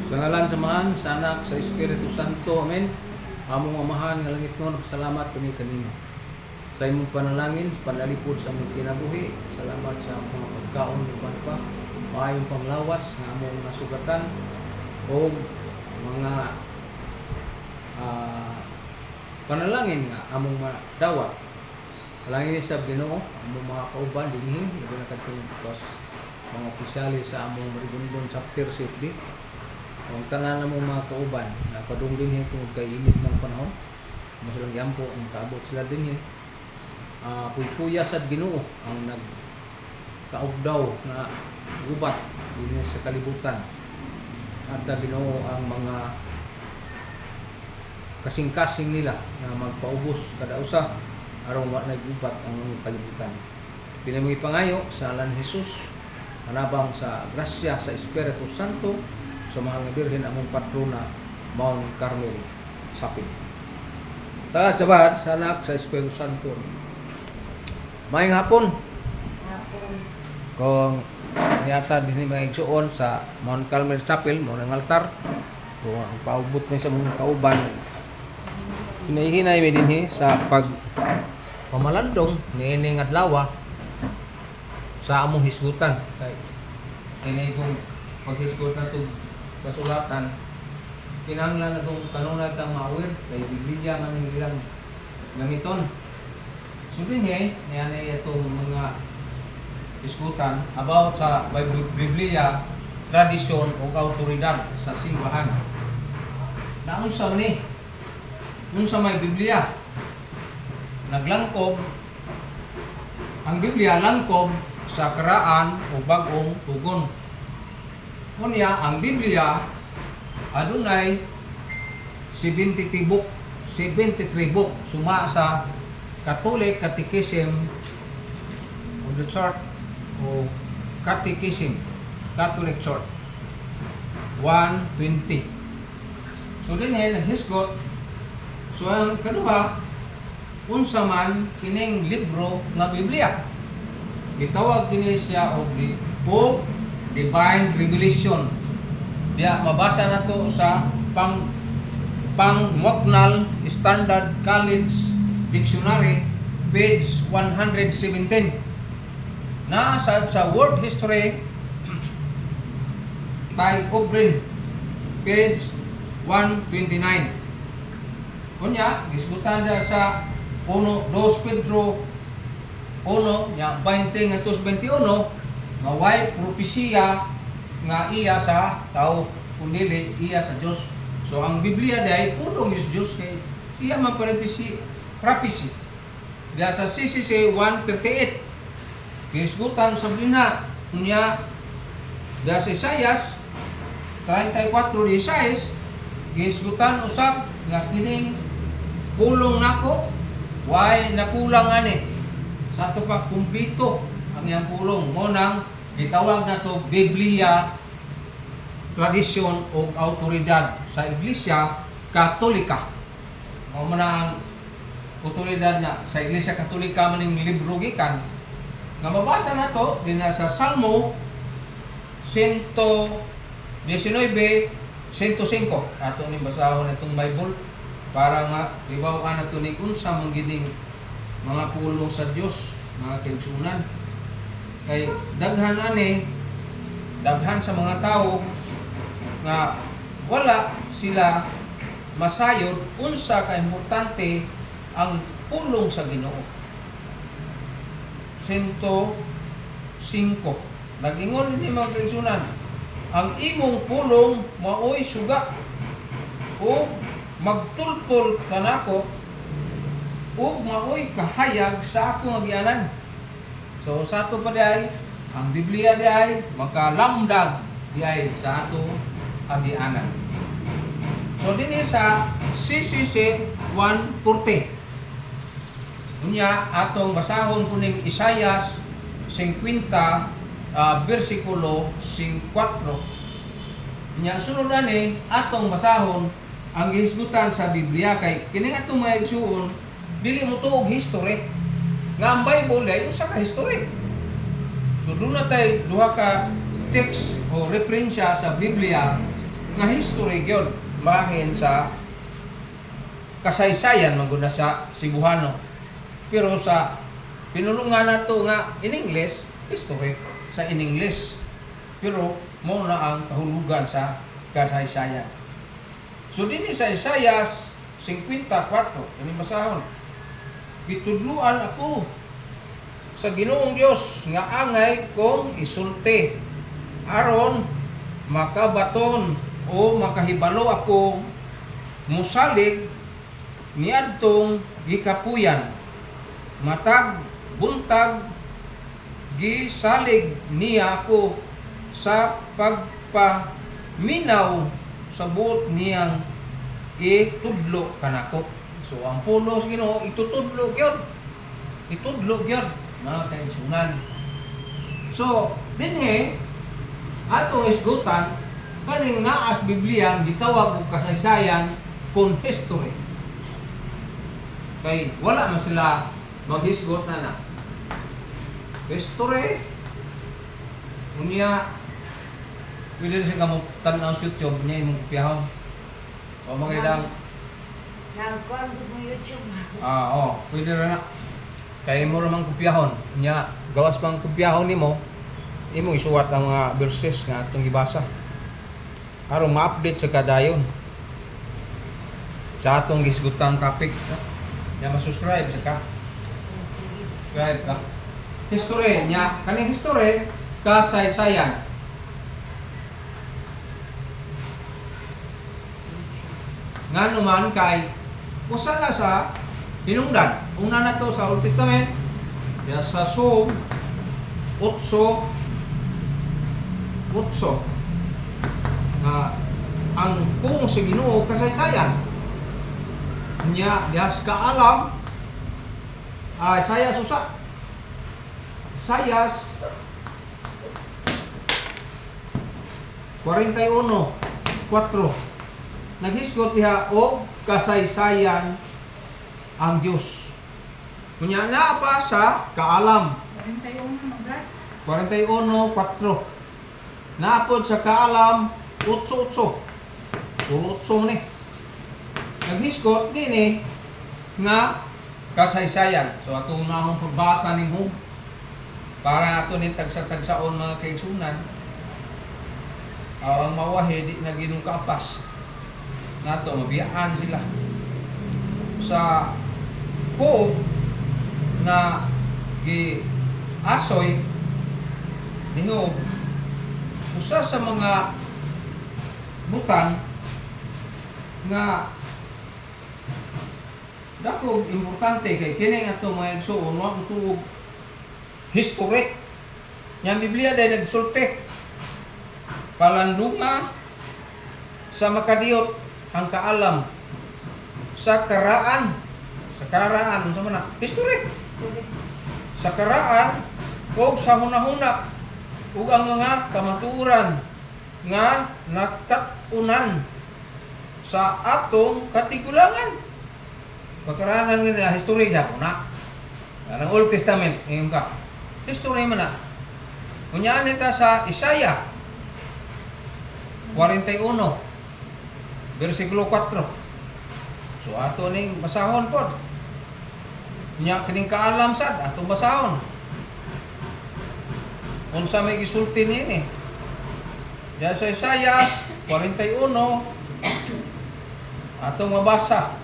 Sa ngalan samahan, sa Anak, sa Espiritu Santo, Amen. Among amahan nga langit nun, salamat kami kanimo. Sa imong panalangin, panalipod sa among kinabuhi, salamat sa mga pagkaon uban pa, maayong panglawas nga among nasugatan o mga panalangin nga among madawat. Palangin sa Ginoo, among mga kauban dinhi, iba na kadtong mga opisyali sa among Marigondon chapter safety. Ang tanan namong mga kauban na padung dinhi tungod kay init ng panahon, mas lang yampo ang kaabot sila dinhi. Puy-puya sad Ginoo ang nagkaugdaw na gubat dinhi sa kalibutan. At Ginoo ang mga kasing-kasing nila na magpaubos kada usa aron wa naggubat ang kalibutan. Pinamong ipangayo sa ngalan ni Jesus, manabang sa grasya sa Espiritu Santo, sa mahal nga Birhen among patrona Mount Carmel Sapid. Sa Sabad, sa Anak, sa Espiritu Santo. Maayong hapon. Kung niyata din may igsuon sa Mount Carmel Chapel, mo ng altar. So ang paubot mi sa mga kauban. Hinahinay mi dinhi sa pamalandong niining adlaw sa among hisgutan. Kay ini kung paghisgutan to kasulatan, kinahanglan na itong kanunay kang maawir kay Biblia man ang ilang gamiton. So din niyan itong mga diskutan about sa Biblia, tradisyon o autoridad sa simbahan. Naunsa man ni? Nung sa may Biblia, naglangkob ang Biblia langkob sa karaan o bagong tugon. Kunya ang Biblia adunay 70 book, 73 book suma sa Catholic Catechism of the Church o Catechism Catholic Church 120. So din naghisgot. So ang kaduha, unsa man kining libro nga Biblia. Gitawag kini siya og Divine Revelation. Diya mabasa nato sa Pangmuaknal Standard College Dictionary page 117. Naasad sa World History by Obrin page 129. Kunya gisgutan dia sa 2 Pedro 1 nya 20 ngantos 21 nga way propesiya nga iya sa tao kundi iya sa Dios. So ang Biblia day pulong is Dios kay iya man prophecy. Dia sa CCC 138 gisgutan sa Biblia kunya dia sa Isaias 34:16 gisgutan usab nga kining pulong nako why nakulang ani sa ato pa kumpleto ang iyang pulong mo nang gitawag na to Biblia, tradisyon o autoridad sa Iglesia Katolika. Mo man ang autoridad na sa Iglesia Katolika maning libro gikan nga mabasa na to din sa Salmo 119:105 ato ni basahon itong Bible para nga ibaw-an nato ni unsa man gining mga pulong sa Dios, mga kaigsunan. Kay daghan sa mga tao nga wala sila masayod unsa ka importante ang pulong sa Ginoo. 105 nagingon ni mga kaigsunan, ang imong pulong maoy suga o magtultol kanako ug maoy kahayag sa akong agianan. So sa ato pa diay ang Biblia diay makalamdag diay sa ato agianan. So dinhi sa CCC 140 unya atong basahon kuning Isaias 50 versikulo 4. Nya sunod ani atong basahon ang gihisgutan sa Biblia kay kini atong mga igsuon dili mo tuog history nga ang Bible ay usa ka history. So doon na tayo duha ka text o referensya sa Biblia nga history gyud bahin sa kasaysayan maguna sa Cebuano. Pero sa pinulungan nato nga in English, history sa in English. Pero mo na ang kahulugan sa kasaysayan. So dinhi sa Isaias 54, ini basahon. Bitudluan ako sa Ginoong Dios nga angay kong isulti aron makabaton o makahibalo ako musalig niadtong gikapuyan matag buntag gisalig niya ako sa pagpaminaw sa buot niyang itudlo kanako. So ang pulos Ginoo itutudlo gyud. Itudlo gyud mga kaigsunan. So dinhi ato isgutan kaning naas Biblia gitawag og kasaysayan kun history. Kay wala man sila maghisgot na. History unya pwede siya kamo tanaw sa YouTube niya imong kopyahon. O mga idang nagkuhan ko sa YouTube. pwede ra na. Kay mo ra man kopyahon. Nya gawas pang kopyahon nimo, imo isuwat ang mga verses nga atong gibasa. Aron ma-update sa kadayon. Sa atong gisgutang topic. Nya ma-subscribe sa ka. Subscribe ka. History nya kaning history kasaysayan. Ngano man kay usa na sa hinungdan. Una na to sa Old Testament, ya sa Psalm 8:8 ang kung sa Ginoo kasaysayan nya dias kaalam Isaiah usa Isaiah 41:4 naghisgot diha og kasaysayan ang Dios. Kunya na pa sa kaalam 41:4 naapod sa kaalam 8:8 8 ni naghisgot dinhi nga kasaysayan. So atong namong pagbasa nimo para ato ni tagsa-tagsaon mga kaigsunan ang mawahi di na ginung kaapas nato mabiyaan sila sa hope na gi asoy niho usa sa mga butang nga dako importante kay kini ato mga igsoon wa tuog history nya Biblia day nagsulti palandunga sa makadiyot ang kaalam sa karaan sa mana history sa karaan ug sa hunahuna ug ang mga kamatuoran nga nakatunan sa atong katigulangan pagkaraanan nga history gyapon na ang Old Testament ngayon ka history man na unya nita sa Isaiah 41 versikulo 4. So ato ning basahon pod. Nya kining kaalam sad atong basahon. Unsa may gisulti niini? Diya sa Isaiah 41 atong mabasa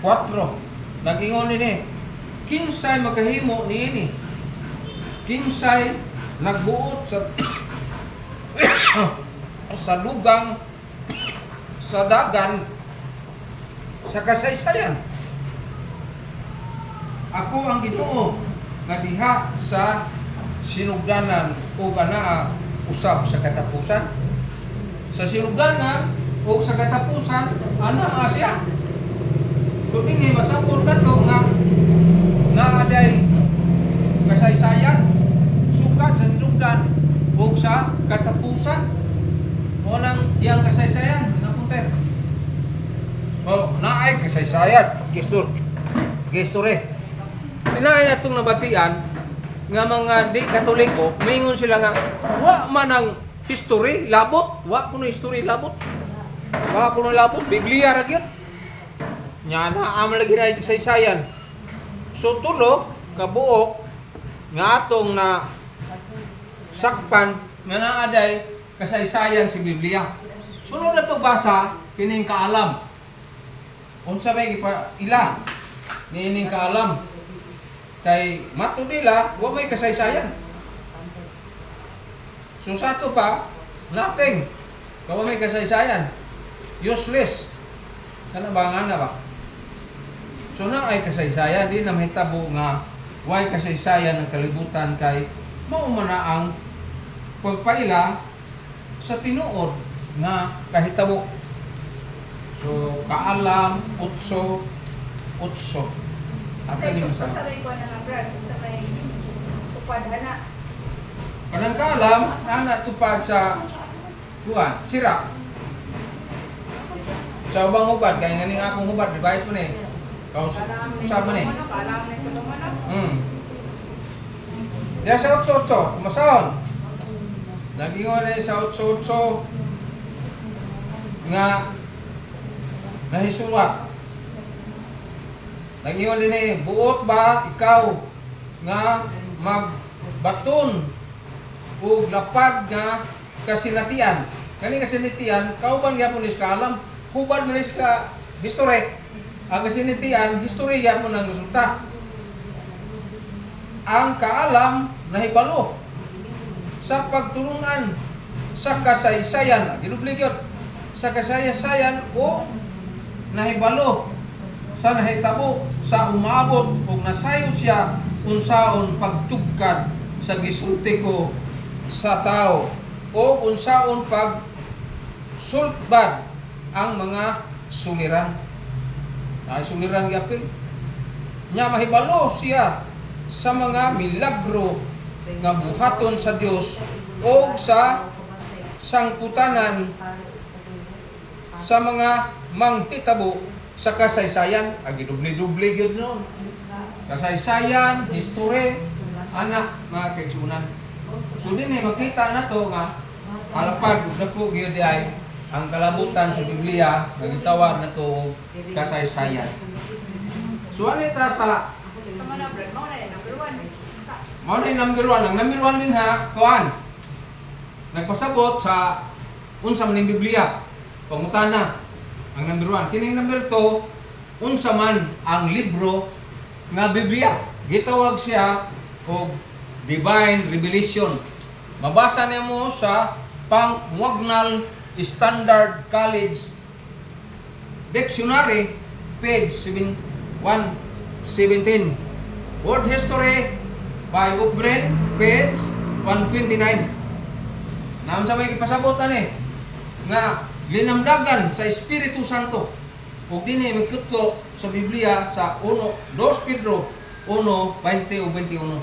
4. Nag-ingon ini, kinsay makahimo niini? Kinsay nagbuot sa sa lugang sa dagan sa kasaysayan. Ako ang Ginoo nga diha sa sinugdanan o anaa usab sa katapusan. Sa sinugdanan o sa katapusan anaa siya. So dinhi masabot kato nga aday kasaysayan sukat sa sinugdan o sa katapusan. O nang iyang kasaysayan naay kasaysayan history inaay na itong nabatian nga mga di katoliko mingon sila nga wa man ang history labot, wa kuno history labot. Wa kuno labot, Biblia ra gyud. Nya na am lagi na kasaysayan. So tulo kabuok nga atong na sakpan nga naaday kasaysayan si Biblia. Sunod na to basa kining kaalam. Unsa may ila niining kaalam. Kay matud nila wa may kasaysayan. So sa ato pa nothing. Kawa may kasaysayan. Useless. Kana ba nga na ba? So na ay kasaysayan di na mahitabo nga way kasaysayan ng kalibutan kay mao man na ang pagpaila sa tinuod nga kahitabo. So kaalam utso ato ni Sa masa. may kuwan na brad, sa may tupad ana. Kanang kaalam na tupad sa kuan sira. Sa ubang hubad kay nganing akong hubad device man eh. Kaus usab man eh. Alam ni Solomon. Ya sa 8-8, kumasaon. Nagingon na sa 8-8 nga nahisulat. Nagingon din eh, buot ba ikaw nga magbaton o lapad nga kasinatian. Kani kasinatian, kauban gyapon is kaalam, hubad man is ka history. Ang kasinatian, historya mo nang resulta. Ang kaalam nahibalo sa pagtulungan sa kasaysayan, gidubligyot sa kasaysayan o nahibalo sa nahitabo sa umabot ug nasayod siya unsaon pagtugkad sa gisulti ko sa tao o unsaon pag sulbad ang mga suliran. Ay suliran gyapil. Nya mahibalo siya sa mga milagro nga buhaton sa Dios o sa sangputanan sa mga manghitabo sa kasaysayan. Agidubli-dubli gyud no. Kasaysayan, history, anak mga kaigsunan. So din makita na to nga alapad dako gyud ay ang kalabutan sa Biblia nga gitawag na to kasaysayan. So ani ta sa Sama na brad, mao na yan, number 1. mao na yung number 1. Ang number 1 din ha, kuan. Nagpasabot sa unsa man ning Biblia. Pangutana. Ang number 1. Kining number 2, unsa man ang libro nga Biblia. Gitawag siya og Divine Revelation. Mabasa nimo sa Pangmuagnal Standard College Dictionary page 117. World History by Ubren page 129. Naon sa may ipasabotan eh nga linamdagan sa Espiritu Santo ug dinhi magkutlo sa Biblia sa 2 Pedro 1:20 ug 21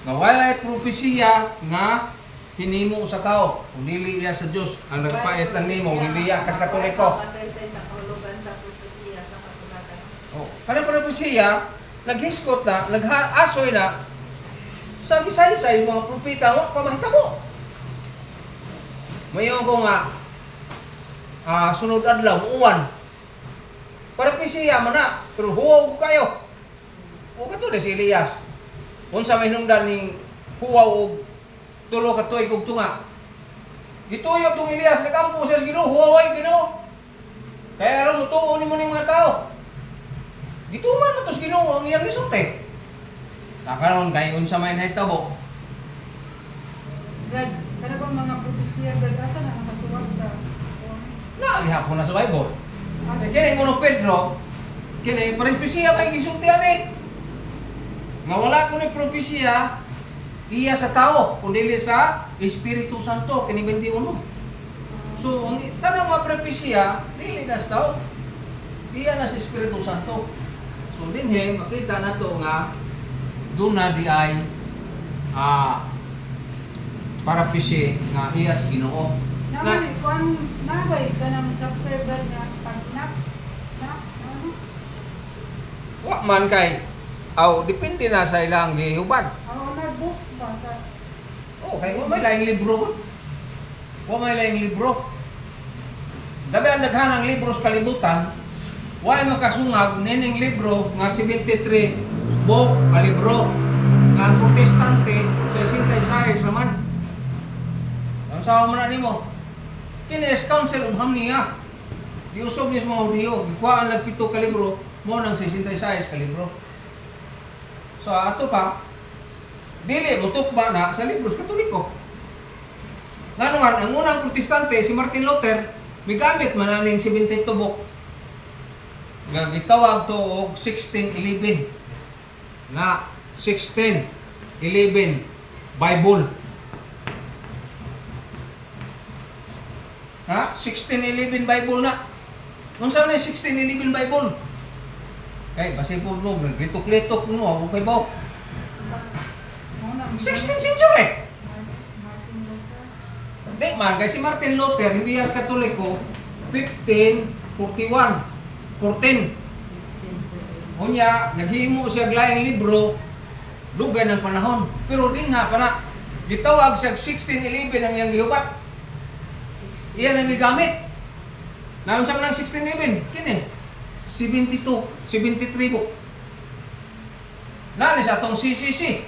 nga walay propesiya nga hinimo sa tao kung dili iya sa Dios ang nagpait lang nimo dili iya kas Katoliko. Kasaysayan sa kahulugan sa propesiya sa kasulatan. Oh, kanang propesiya naghiskot na, nag-asoy na sa bisaysay mga propeta wa pa mahitabo. Mayon ko nga sunod adlaw uwan. Propesiya man na, pero huwaw ko kayo. O kato si Elias. Unsa may hinungdan ning huwaw og tulo ka tuig og tunga. Gituyo tong Elias nagampo siya sa Ginoo, huwaway Ginoo. Kaya aron mutuo nimo ning mga tao. Gituman mo tos Ginoo ang iyang gisulti. Sa karon kay unsa may nahitabo. Brad, kana bang mga propesya Brad asa na nakasuwat sa Gihapon na sa Bible. Kini 1 Pedro, kini propesiya may gisulti ani. Nga wala kuno propesiya iya sa tao kundi sa Espiritu Santo kini 21. So ang tanang mga propesiya dili na sa tao. Iya na sa Espiritu Santo. So dinhi makita nato nga duna di ay parapisi nga iya sa Ginoo. naman kung nabay ka ng chapter Brad nga pagnak na ano Wa man kay depende na sa ilang gihubad. na books ba sa Oh, kay mo may laing libro ko. wa may laing libro. Dabi ang daghanang libro sa kalibutan, wa ay makasungag nining libro nga 73 book ka libro. Nga ang protestante sa 66 naman. Ang sawa mo na nimo. Kini is Council of Hamnia. Giusob ni sa mga Hudiyo. Gikuhaan lang 7 ka libro, mo ng 66 ka libro. So ato pa, dili mo tukba na sa libro sa Katoliko. Nga naman, ang unang protestante, si Martin Luther, may gamit man aning 72 book. Nga gitawag to og 1611. Na 1611 Bible. Ha? 1611 Bible na. Kung saan na 1611 Bible? Kay, basi po no, glitok-litok mo, okay ba? 16th century! Martin Luther. Hindi man, kasi Martin Luther, hindi yan Katoliko, 1541. 14. Unya, naghimo siya laing libro, dugay ng panahon. Pero din na, pana, gitawag siya 1611 ang iyang gihubat. Iyan ang gigamit. Naon sa manang 1611, kini 72, 73 po. Nani sa atong CCC.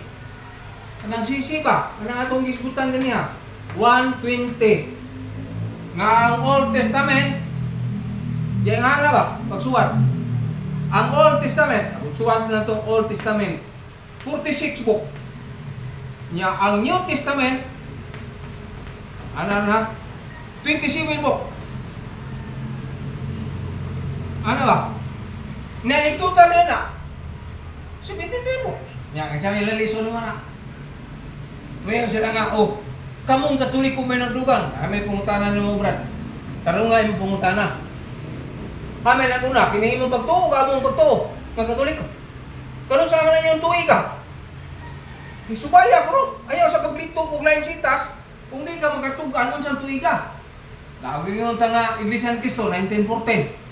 Anang CC ba? Anang atong gisgutan ganiya? 120. Nga ang Old Testament, diyan nga na ba? Pagsuwat. Ang Old Testament, pagsuwat na itong Old Testament, 46 book. Nya ang New Testament, ano na? 27 book. Ano ba? Na itutan na 73 book. Nya ang sabi laliso naman na. Ngayon sila nga, oh, kamong Katoliko may nagdugang. Kami pungutanan ng mga brad. Karungay mo pungutana. Kami naguna, kinahin mo pagtuo, kamong pagtuo. Magkatoliko. Kano sa akin na yung tuwi ka? Isubaya bro. Ayaw sa paglito kung lain sitas, kung di ka magkatugan, nun sa tuwi ka. Nakagiging yung tanga Iglesia ni Cristo, 1914.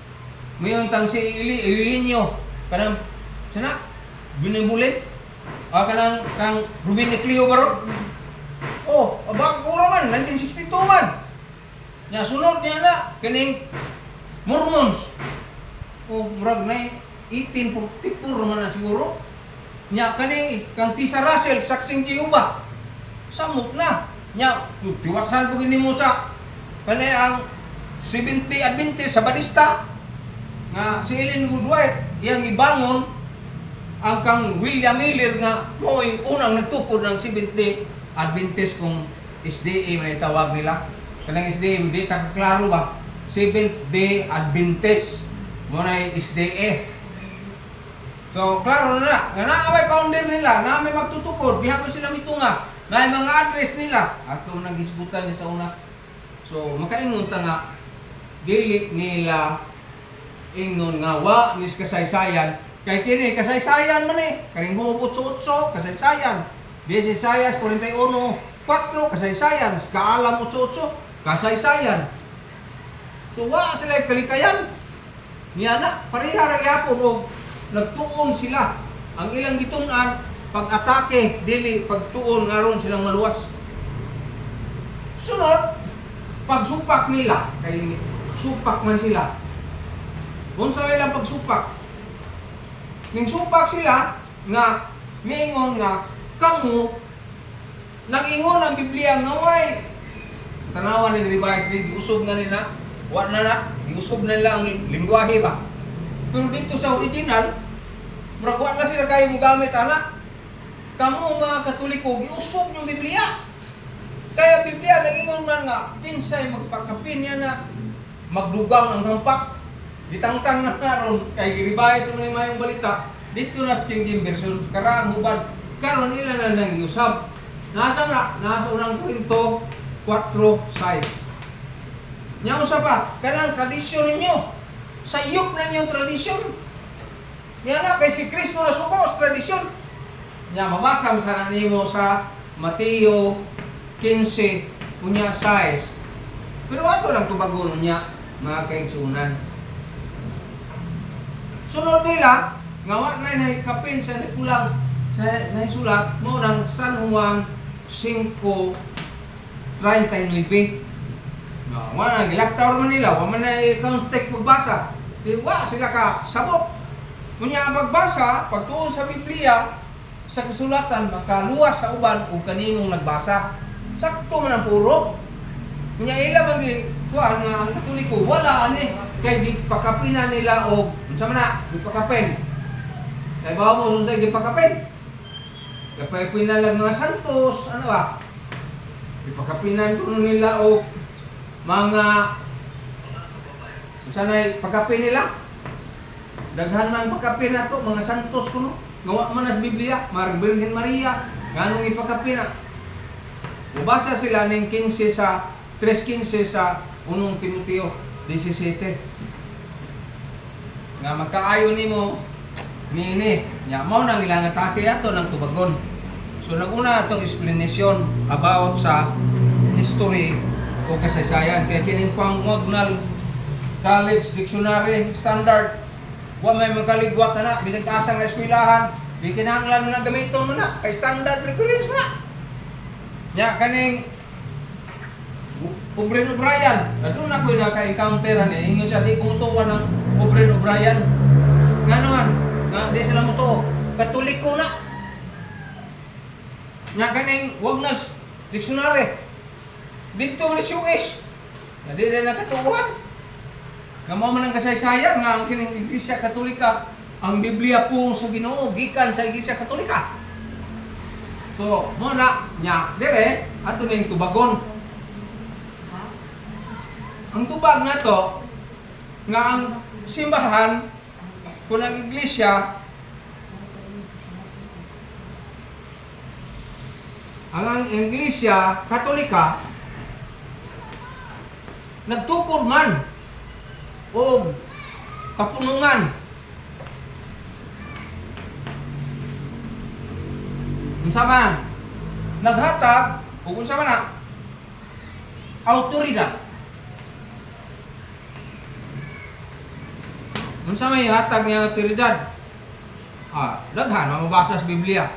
Mayroon tang si Eugenio, kanang, sana, binibulit. Kanang, kang Ruben Eclio baro. Oh, abang uro man, 1962 man. Nya sunod niya na, kining Mormons. Oh, murag na 1844 man na siguro. Nya kaning kang Tisa Russell, saksing Jehovah. Samot na. Nya, tiwasan po gini mo sa kanay ang 70 Adventist sa Badista. Nga si Ellen G. White, iyang ibangon ang kang William Miller nga mo'y unang nagtukod ng 70 Adventist kung SDA may tawag nila. Kanang SDA, hindi klaro ba? Seventh Day Adventist mo na SDA. So, klaro na nga na may founder nila, na may magtutukod, diha pa sila mitunga, na mga address nila. Ato nang gisgutan niya sa una. So, makaingon ta nga, dili nila ingon nga wa nis kasaysayan. Kay kini kasaysayan man eh. Karing hubot sa 8, kasaysayan. 10 Isaias 41:4 kasaysayan. Kaalam 8:8 kasaysayan. So wa sila kalikayan. Niya na pareha ra gyapon og nagtuon sila. Ang ilang gitun-an pag-atake dili pagtuon aron silang maluwas. Sunod, pagsupak nila kay supak man sila. Unsa ilang pagsupak? Ning supak sila nga miingon nga kamo nag-ingon ang Biblia nga way tanawan ni revised giusob na nila wa na giusob na nila ang lingwahe ba. Pero dito sa original murag wa na sila kayo mogamit ana. Kamo mga Katoliko giusob yung Biblia. Kaya Biblia nag-ingon man nga kinsay magpakapin niya na magdugang ang hampak. Ditangtang na naron kay giribay sa mga mayong balita dito na sa King James Version karang hubad karon nila na nang giusab. Nasa unang Korinto 4:6. Nya usa pa kanang tradisyon ninyo. Sayop na yung tradisyon. Nya na kay si Kristo na suko sa tradisyon. Nya mabasa sa nimo sa Mateo 15 unya 6. Pero ato lang tubagon niya mga kaigsunan. Sunod nila, nga wa na kapin sa kulang sa naisulat mo ng San Juan 5:39. Wala gilaktaw man nila, wa man na i-contact pagbasa. Wa sila ka sabot. Kunya pagbasa, pagtuon sa Biblia, sa kasulatan makaluwas sa uban ug kaninong nagbasa. Sakto man ang puro. Kunya ila man di kuan nga Katoliko wala ani kay di pakapinan nila og unsa man na di pakapin. Kay bawo mo unsa di pakapin? Kapay pinalag mga santos, ano ba? Di pakapinan kuno nila og mga sanay pagkapin nila. Daghan man pagkapin nato mga santos kuno. Gawa man sa Biblia, Virgin Maria, nganong ipakapin na. Ubasa sila ning 15 sa 3:15 sa 1 Timoteo 17. Nga magkaayo nimo niini, nya mao nang ilang atake ato ng tubagon. So naguna atong explanation about sa history o kasaysayan kay kining pang Magnal College Dictionary Standard wa may magaligwat na bisag asa nga eskwelahan di kinahanglan mo na gamiton mo na kay standard reference mo na nya kaning Obren O'Brien adun na ko na ka encounter ani ingon sa di kumutuan ng Obren O'Brien ngano man nga di sila mutuo Katoliko na nya kaning Wagner's Dictionary dito mo si US na di na nakatuuhan nga mao man ang kasaysayan nga ang kining Iglesia Katolika ang Biblia po sa Ginoo gikan sa Iglesia Katolika. So mo na nya dire ato ning tubagon. Ang tubag nato nga ang simbahan kun ang Iglesia ang Iglesia Katolika nagtukod man o kapunungan unsa man naghatag o unsa man na awtoridad unsa may hatag nga awtoridad daghan ang mabasa sa Biblia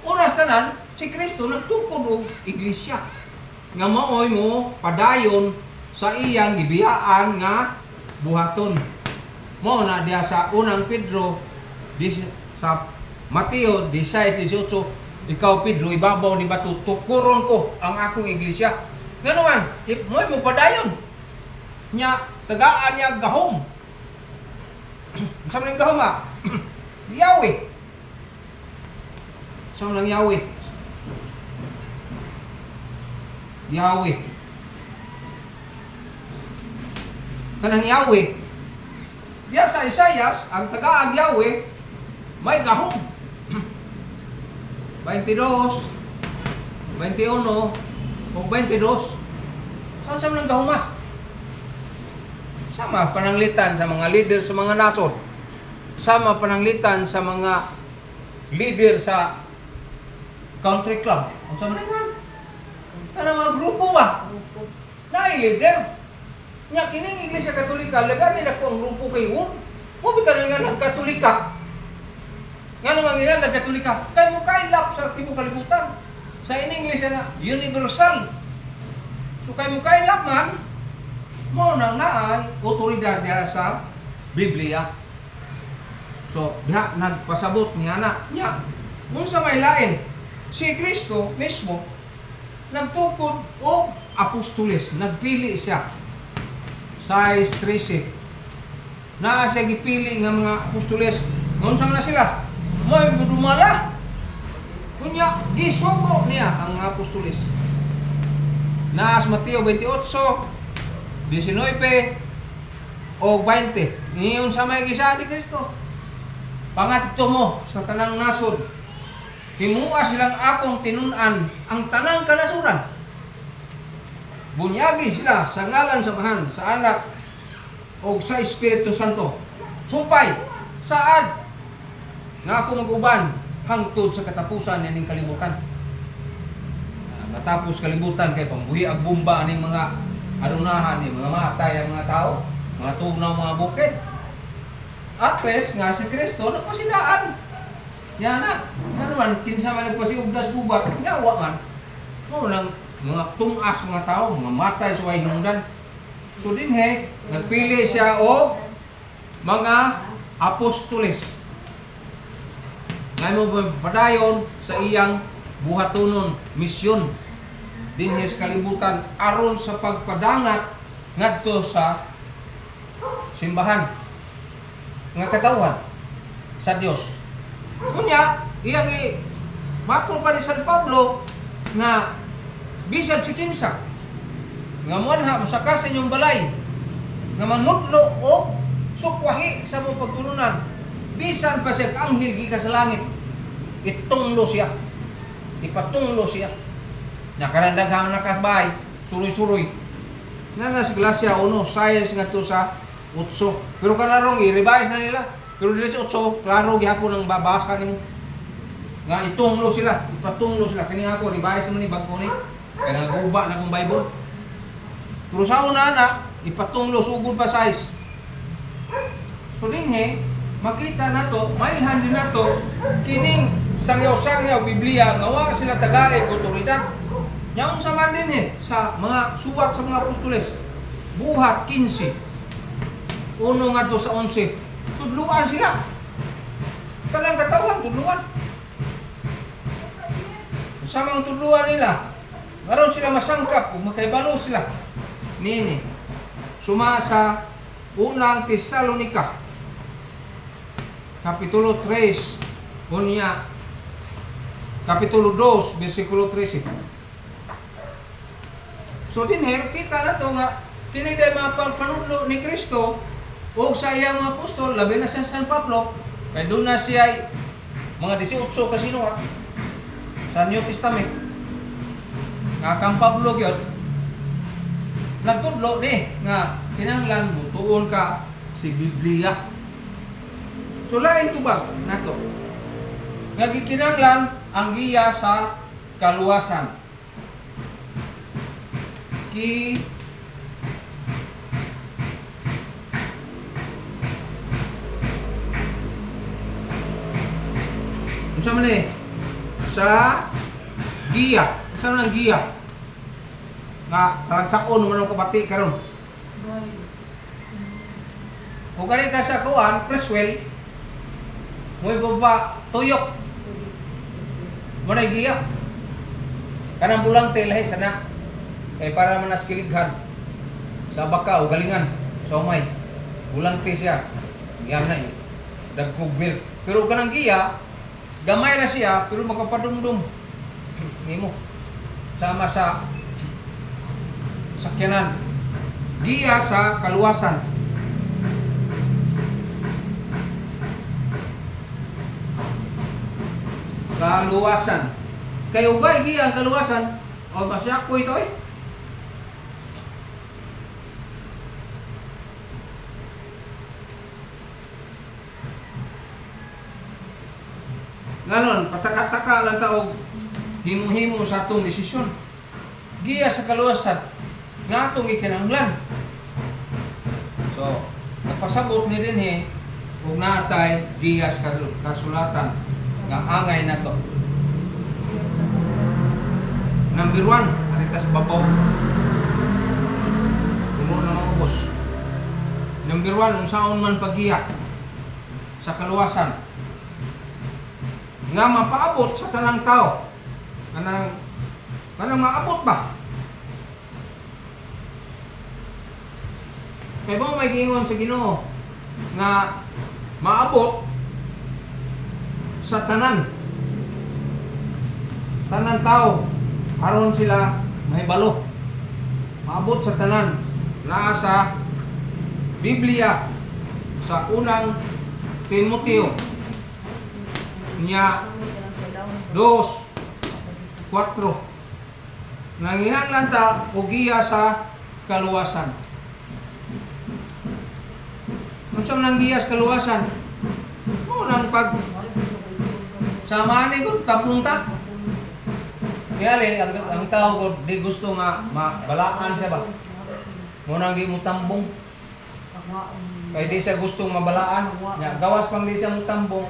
oras tanan si Kristo nagtukod og iglesia nga maoy mo padayon sa iyang gibiyaan nga buhaton. Mo na diya sa unang Pedro sa Mateo 16:18 ikaw Pedro ibabaw ni bato tukuron ko ang akong iglesia. Ngano man moy mo padayon nya tagaan niya gahom. Sa man gahom Yahweh. Sa man Yahweh. Yahweh. Kanang Yahweh. Diya sa Isaias, ang tagaan Yahweh may gahom. 22, 21, o 22. Saan sa mga gahom Sama pananglitan sa mga leader sa mga nasod. Sama pananglitan sa mga leader sa country club. Ang sama na yan? Ano mga grupo ba? Na-leader. Nya kining Iglesia Katolika lagani na ko ang grupo kay wo. Mo bitan nga nagkatolika. Nga naman nga nagkatolika. Kay mo kailap sa tibuok kalibutan. Sa ining Iglesia na universal. So kay mo kailap man mo nang naay otoridad diha sa Biblia. So diha nagpasabot niya na nya unsa may lain si Kristo mismo nagtukod og apostoles, nagpili siya. Size 13. Naa siya gipili nga mga apostoles. Unsa man na sila? May budumala. Kunya gisugo niya ang mga apostoles. Naa sa Mateo 28, 19 o 20. Niyon sa may gisa ni Kristo. Pangadto mo sa tanang nasod. Himua silang akong tinun-an ang tanang kanasuran. Bunyagi sila sa ngalan sa Amahan, sa Anak, o sa Espiritu Santo. Sumpay, saad nga ako mag-uban hangtod sa katapusan nining kalibutan. Matapos kalibutan kay pambuhi ag bomba aning mga arunahan ni mga matay ang mga tao, mga tugnaw mga bukid. At least nga si Kristo nagpasinaan. Yan na. Ano man kinsa man nagpasiugdas gubat, yawa man. Mo nang mga tungas mga tao, mga matay sa hinungdan. So dinhi nagpili siya o mga apostoles. Ngay mo padayon sa iyang buhatonon, misyon dinhi sa kalibutan aron sa pagpadangat ngadto sa simbahan nga katawhan sa Dios. Kunya, iyang mato pa ni San Pablo nga bisag si kinsa nga muanha mosaka sa inyong balay nga manudlo o sukwahi sa mong pagtulunan bisan pa siya anghel gikan sa langit itunglo siya ipatunglo siya nakanandaghan nakasbay suroy-suroy na sa Galacia 1 science nga to sa 8 pero kanarong i-revise na nila pero dili sa 8 klaro gihapon ang babasa nimo nga itunglo sila ipatunglo sila kini ako revise man ni bag-o ni kaya naguba na kong Bible pero sa una na ipatunglo sugod pa size so dinhi makita nato mailhan din nato kining sangyaw-sangyaw Biblia nga wa sila tagaig otoridad nyaong sa man din sa mga suwat sa mga apostoles buhat 15 uno nga to sa 11 tudluan sila talang katawhan tudluan sa mga tudluan nila aron sila masangkap ug makaibalo sila nini suma sa unang Tesalonika kapitulo 3 unya kapitulo 2 bersikulo 13 so dinhi kita nato nga kini day mga panudlo ni Kristo ug sa iyang mga apostol labi na sa San Pablo kay doon na siya mga 18 kasinuhat sa New Testament nga kang Pablo gyud nagtudlo ni nga kinahanglan mutuon ka si Biblia so lain tubag nato nga gikinahanglan ang giya sa kaluwasan unsa man ni sa giya unsa man ang giya nga transaon man ang kabati karon o gani ka sa kuan Creswell mo baba tuyok mo na giya kanang bulante lahi sana kay para manaskilighan sa baka o galingan sa umay bulante siya yan na dagkubir pero kanang giya gamay na siya pero makapadumdum nimo sama sa sakyanan giya sa kaluwasan kaluwasan kay ugay giya ang kaluwasan o masya ko ito ganon pataka-taka lang taog himo-himo sa atong desisyon giya sa kaluwasan nga atong ikinahanglan so nagpasabot ni dinhi ug natay giya sa kasulatan nga angay nato number 1 arita sa babaw tumo na maubos number 1 unsaon man paggiya sa kaluwasan nga mapaabot sa tanang tao kanang maabot ba kay mo may giingon sa Ginoo nga maabot sa tanan tao aron sila mahibalo maabot sa tanan naa sa Biblia sa unang Timoteo nya 2:4 nanginahanglan ta og giya sa kaluwasan unsa man ang giya sa kaluwasan mo nang pag samani ko tapong ta kaya ang tao ko di gusto nga mabalaan siya ba mo nang di mo tambong kaya di siya gustong mabalaan nya gawas pang di siya mo tambong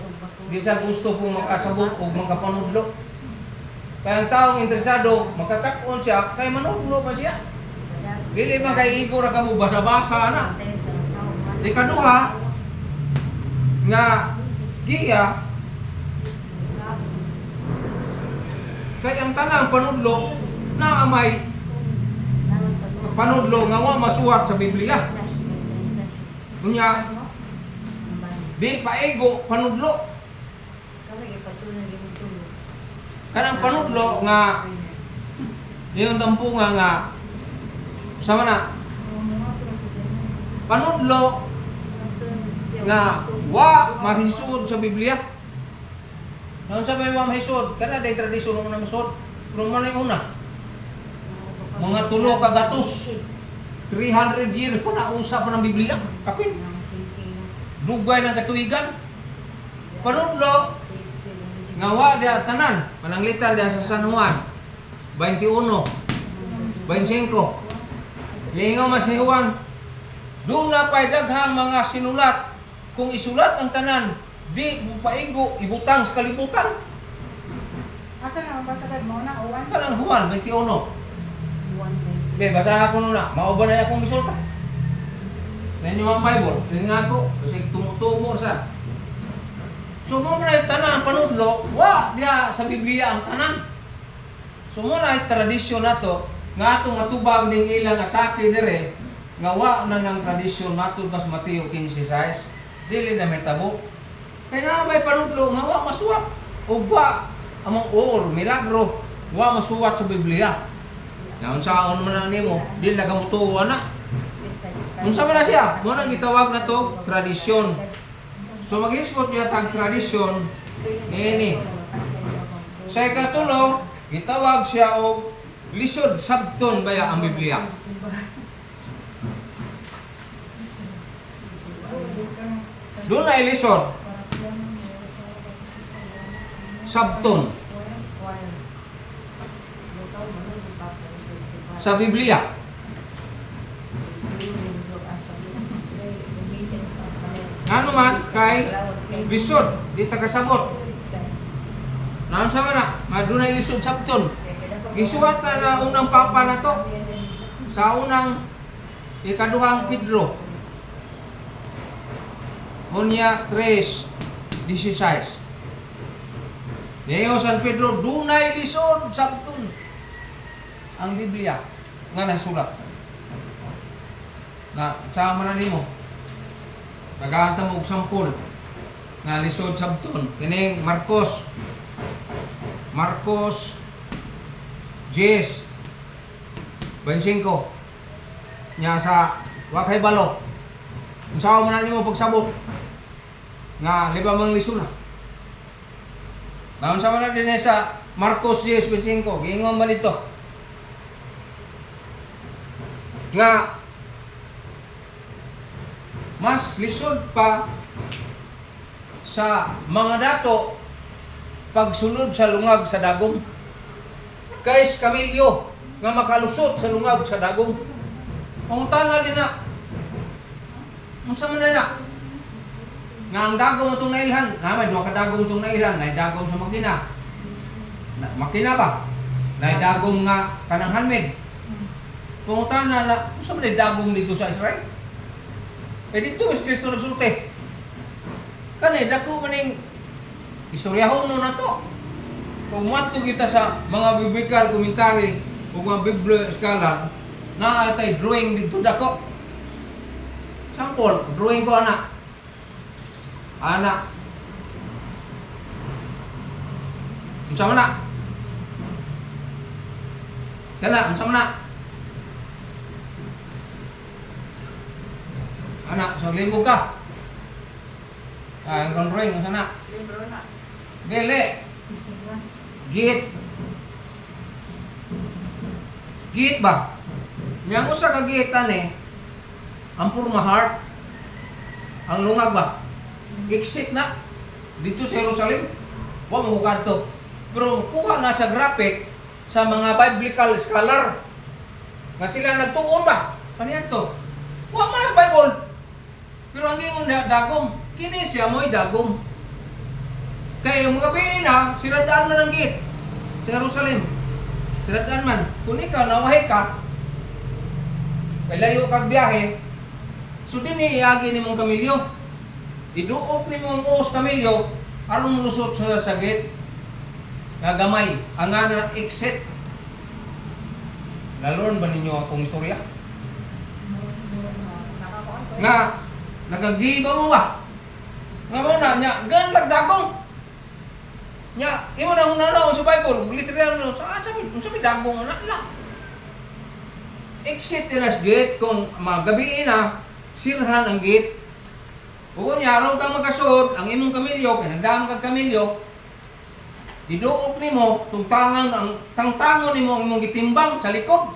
di siya gusto pong makasabot o makapanudlo kaya ang taong interesado makakakon siya kaya manudlo pa siya Dili magaigo ra ka mo basa-basa na. Ikaduha, nga giya kay ang tanang panudlo na may panudlo nga wa masuwat sa Biblia. Unya, di paego panudlo. Kanang panudlo nga yung tampunga nga sama na panudlo nga wa mahisud sa Biblia. Nang sabi wa mahisud, kana day tradisyon mo na masud. Pero man ay una. Mga tulo ka gatos. 300 years pa na usap pa ng Biblia. Kapit. Dugay ng katuigan. Panudlo nga wa dia tanan. Mananglitan dia sa San Juan 21, 25. Lingaw mas ni Juan. Doon na pa'y daghang mga sinulat. Kung isulat ang tanan, di mo paigo, ibutang sa kalibutan. Asa na ang basagan mo na uwan? Kanang Juan 21. Be, basahan ko na. Mauban na akong misulta. Nanyo ang Bible. Tingnan ko. Kasi tumutumo sa. So, mo na yung tanan, panudlo, wa, diya sa Biblia ang tanan. So, mo na yung tradisyon na to, nga itong matubag ng ilang atake dire, nga wa na ng tradisyon matod mas Mateo 15:6, dili na metabo. Kaya na may panudlo, nga wa masuwat. O ba, among or, milagro, wa masuwat sa Biblia. Nga, unsaon man na nimo, dili na gamutuwa na. Unsa man na siya? Mo nang gitawag na to, tradisyon. So mag-isgot niya tag tradisyon niini. Sa ikatulo, gitawag siya og lisod sabton baya ang Biblia. Doon na ilisod sabton sa Biblia. Ano man kay lisod di ta kasabot. Naon sa mana? Madunay lisod sabton. Gisuwat na unang papa na to sa unang ikaduhang Pedro. Unya 3:16. Ngayon San Pedro dunay lisod sabton ang Biblia nga nasulat. Na sa man nimo? Nagahanta mo og sampol na lisod sabton. Kining Marcos 10:25 nya sa wakay balo. Unsa man nimo pagsabot nga liba mang lisura. Naon sa man din sa Marcos 10:25 giingon man dito nga mas lisod pa sa mga dato pagsulod sa lungag sa dagom kaysa kamilyo nga makalusot sa lungag sa dagom. Pangutana din na unsa man na nga ang dagom itong nailhan na may duha ka dagom itong nailhan na dagom sa makina makina ba na dagom nga kanang handmade. Pangutana na unsa man dagom dito sa Israel. Eh dito si Kristo nagsulti. Kanay dako maning istoryahon no na to. Kung mato kita sa mga biblical commentary o mga Bible scholar, na atay drawing dito dako. Sample, drawing ko anak. Anak. Unsa man na? Kana, unsa man na? Anak, so limbog ka. Ang drawing, unsa na? Libro na. Dili. Git. Git ba? Yang usa ka gitan ang purma heart. Ang lungag ba? Exit na dito sa Jerusalem. Wa mo kadto. Pero kuha na sa graphic sa mga biblical scholar. Nga sila nagtuon ba? Kaniya to. Wa man sa Bible. Pero ang ingon na dagom, kini siya mo'y dagom. Kaya yung mga gabi na, siradaan man ang gate sa Jerusalem. Siradaan man. Kung ikaw nawahay ka, kay layo kag biyahe, so dinhi iagi nimong kamilyo. Iduok nimong os kamilyo aron mulusot sa sagit nga gamay ang nga na exit. Nalon ba ninyo akong istorya? Nakakuan ko. Nga nagagiba mo ba? Nga mo na nya gan nagdagong. Nya imo na hunanaon sa Bible, literal no sa unsa mi dagong na lang. Exit na sa gate kung magabi na sirhan ang gate. Ug kung araw kang magkasud ang imong kamilyo, kay nagdamo kag kamilyo, iduok nimo tungtangan ang tangtangon nimo ang imong gitimbang sa likod.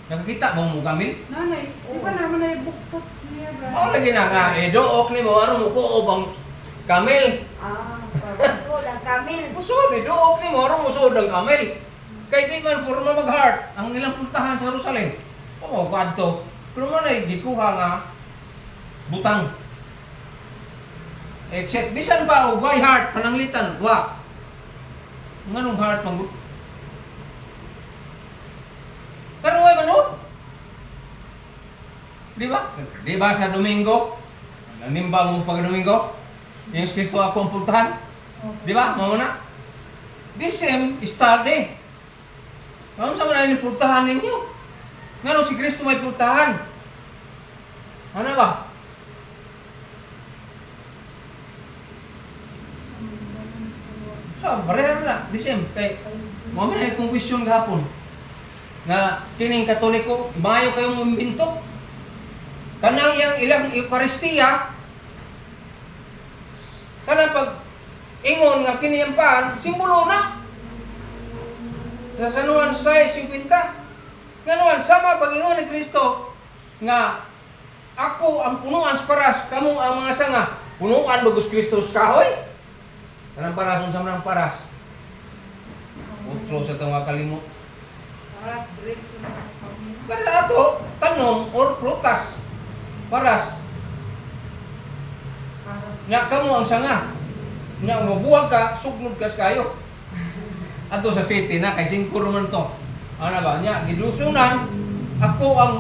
Nakakita mo mo kamil? Nanay, di ba naman ay buktot niya, Brad? Mao lagi na nga iduok nimo aron mo kuob ang kamil. Pagkasul ang kamil. Musod iduok nimo aron musod ang kamil. Kay di man purma mag-heart ang ilang puntahan sa Jerusalem. Oo, kadto. Pero man ay gikuha nga butang. Except bisan pa og why heart pananglitan wa. Nganong heart pang Pero way manood. Di ba? Di ba sa Domingo? Nanimba mo pag Domingo? Yung Kristo ako ang puntahan. Di ba? Mamo na. This same star day. Ano sa mga puntahan ninyo? Ngano si Kristo may puntahan? Ano ba? So, pareha na. The same. Kay, mo man ay kung question gahapon. Nga kining Katoliko, maayo kayong umbinto. Kanang iyang ilang Eucharistia, kanang pag ingon nga kiniyang paan, simbolo na. Sa Sanuan 6:50. Nganuan, sama pag-ingon ni Kristo nga ako ang punuan sa paras, kamo ang mga sanga. Punuan bagos Kristo sa kahoy. Kanang paras, unsa man ang paras? Utro sa tawag kalimot. Paras grapes na. Para sa ato, tanom or prutas. Paras. Nya kamo ang sanga. Nya mabuwag ka, sugnod ka sa kayo. Ato sa city na kay singkur man to. Ano ba? Nya gidusunan ako ang